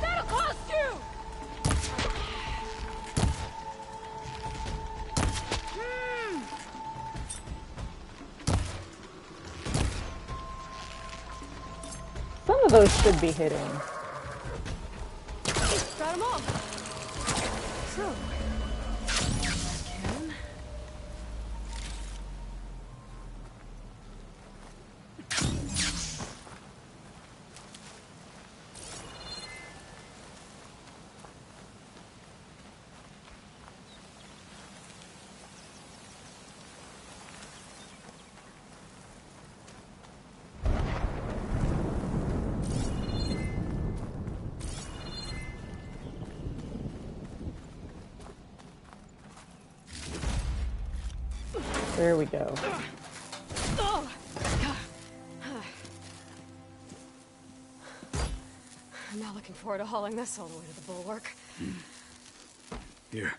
That'll cost you! Some of those should be hitting. Got them all. So, can. There we go. I'm not looking forward to hauling this all the way to the bulwark. Here.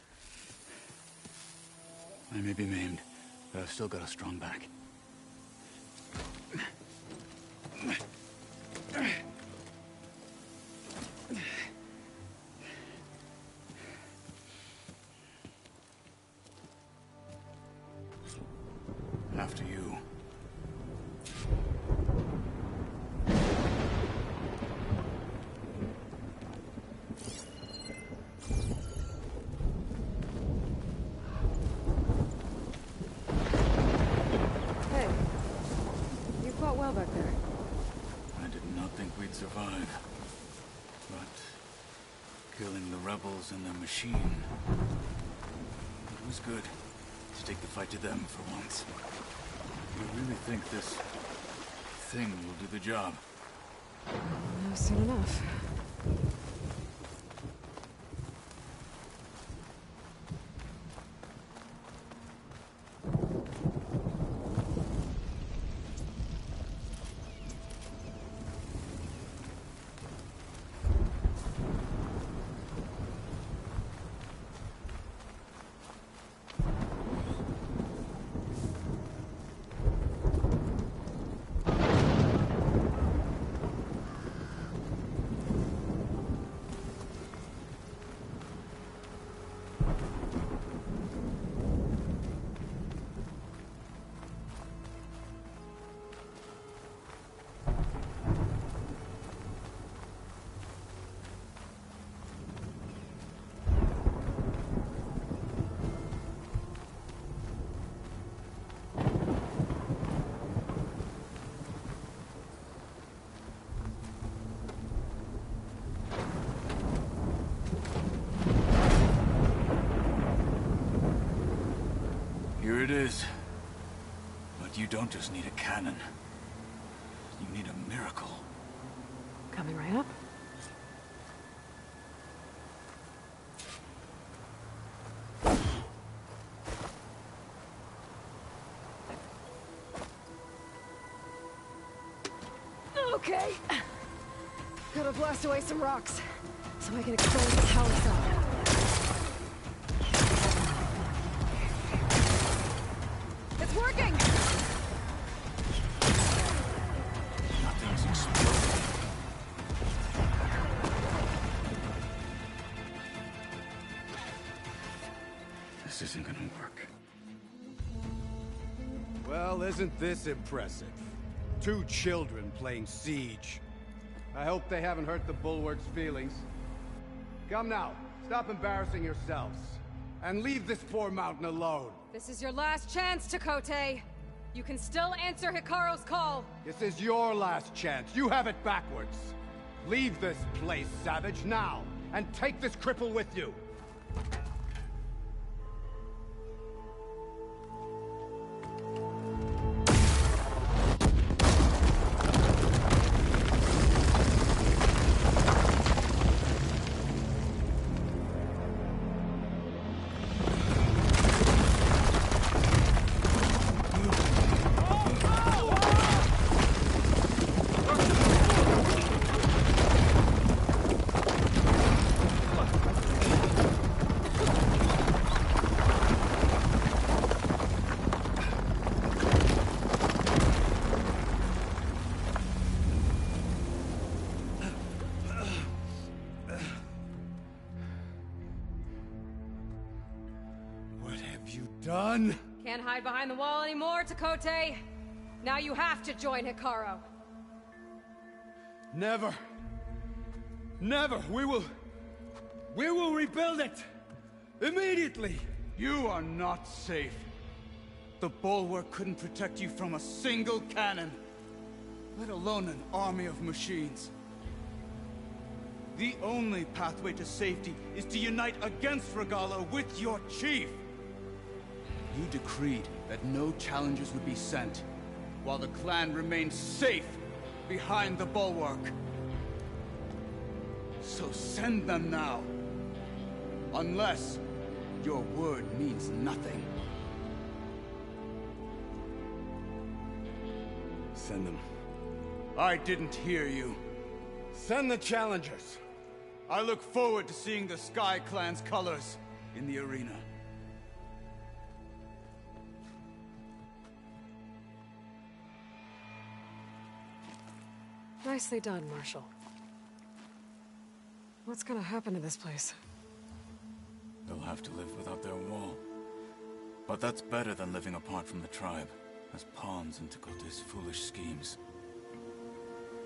I may be maimed, but I've still got a strong back. After you. Hey, you fought well back there. I did not think we'd survive. But killing the rebels and their machine, it was good to take the fight to them for once. You really think this thing will do the job? No, soon enough. Here it is. But you don't just need a cannon. You need a miracle. Coming right up. Okay. Gotta blast away some rocks, so I can expose the tower side. It's working! Nothing's exploding. This isn't gonna work. Well, isn't this impressive? 2 children playing siege. I hope they haven't hurt the bulwark's feelings. Come now, stop embarrassing yourselves. And leave this poor mountain alone. This is your last chance, Chakotay. You can still answer Hikaru's call. This is your last chance. You have it backwards. Leave this place, Savage, now. And take this cripple with you. Done? Can't hide behind the wall anymore, Takote. Now you have to join Hikaru. Never. Never. We will rebuild it. Immediately. You are not safe. The bulwark couldn't protect you from a single cannon, let alone an army of machines. The only pathway to safety is to unite against Regala with your chief. You decreed that no challengers would be sent, while the clan remained safe behind the bulwark. So send them now. Unless your word means nothing. Send them. I didn't hear you. Send the challengers. I look forward to seeing the Sky Clan's colors in the arena. Nicely done, Marshal. What's gonna happen to this place? They'll have to live without their wall. But that's better than living apart from the tribe, as pawns in Takote's foolish schemes.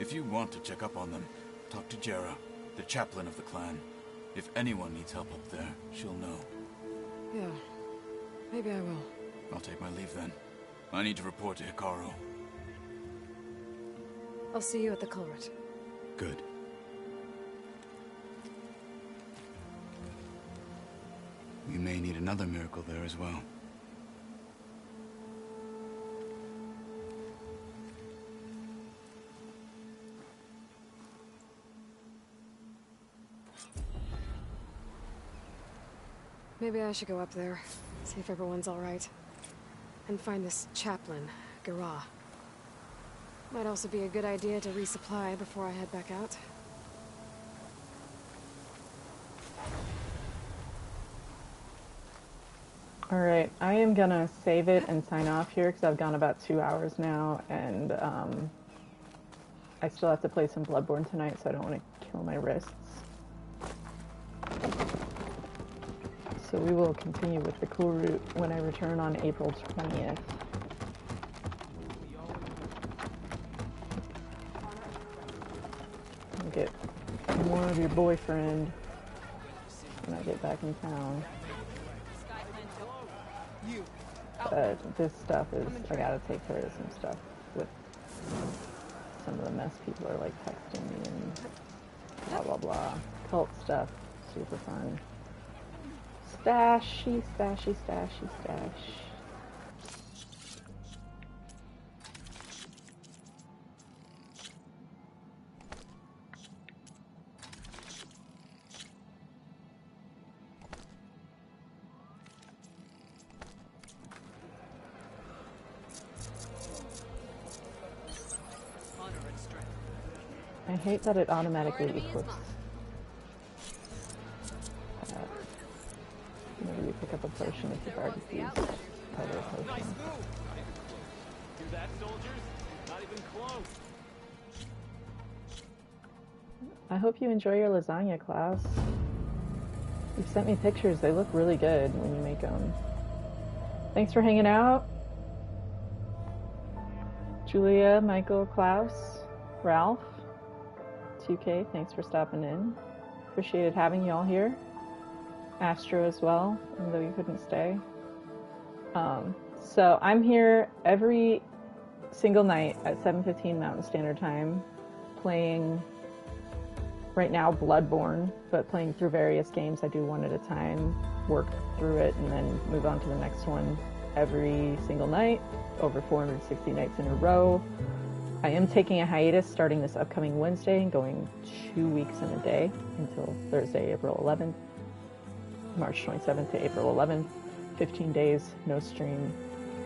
If you want to check up on them, talk to Jera, the chaplain of the clan. If anyone needs help up there, she'll know. Yeah, maybe I will. I'll take my leave then. I need to report to Hikaru. I'll see you at the culvert. Good. We may need another miracle there as well. Maybe I should go up there, see if everyone's all right. And find this chaplain, Uriah. Might also be a good idea to resupply before I head back out. Alright, I am gonna save it and sign off here because I've gone about 2 hours now, and I still have to play some Bloodborne tonight, so I don't want to kill my wrists. So we will continue with the cool route when I return on April 20th. I'll get more of your boyfriend when I get back in town. But this stuff is, I gotta take care of some stuff with some of the mess people are like texting me and blah blah blah. Cult stuff, super fun. Stashy, stashy, stashy, stash. I hate that it automatically equips. Whenever you pick up a potion, if you've already used part of a potion. Hear that, soldiers? Not even close. I hope you enjoy your lasagna, Klaus. You've sent me pictures. They look really good when you make them. Thanks for hanging out. Julia, Michael, Klaus, Ralph, 2K, thanks for stopping in. Appreciated having you all here. Astro as well, even though you couldn't stay. So I'm here every single night at 7:15 Mountain Standard Time, playing right now Bloodborne, but playing through various games. I do one at a time, work through it, and then move on to the next one every single night, over 460 nights in a row. I am taking a hiatus starting this upcoming Wednesday and going 2 weeks and a day until Thursday, April 11th. March 27th to April 11th, 15 days, no stream.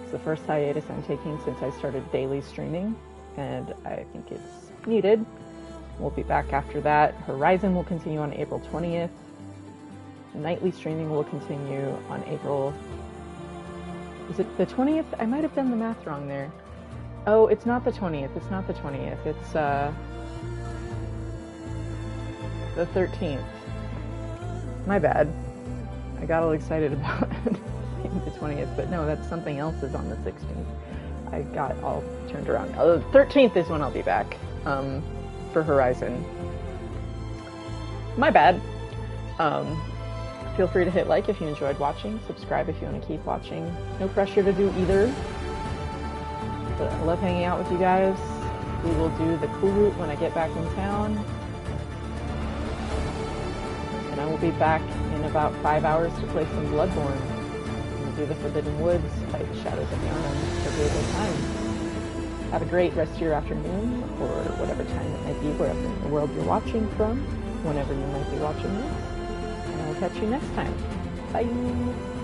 It's the first hiatus I'm taking since I started daily streaming, and I think it's needed. We'll be back after that. Horizon will continue on April 20th. Nightly streaming will continue on April... Is it the 20th? I might have done the math wrong there. Oh, it's not the 20th. It's not the 20th. It's the 13th. My bad. I got all excited about the 20th, but no, that's something else is on the 16th. I got all turned around. The 13th is when I'll be back for Horizon. My bad. Feel free to hit like if you enjoyed watching, subscribe if you want to keep watching. No pressure to do either. But I love hanging out with you guys. We will do the cool route when I get back in town. And I will be back in about 5 hours to play some Bloodborne. We'll do the Forbidden Woods, fight the Shadows of Yarnum. It'll be a good time. Have a great rest of your afternoon, or whatever time it might be, wherever in the world you're watching from, whenever you might be watching this. And I will catch you next time. Bye!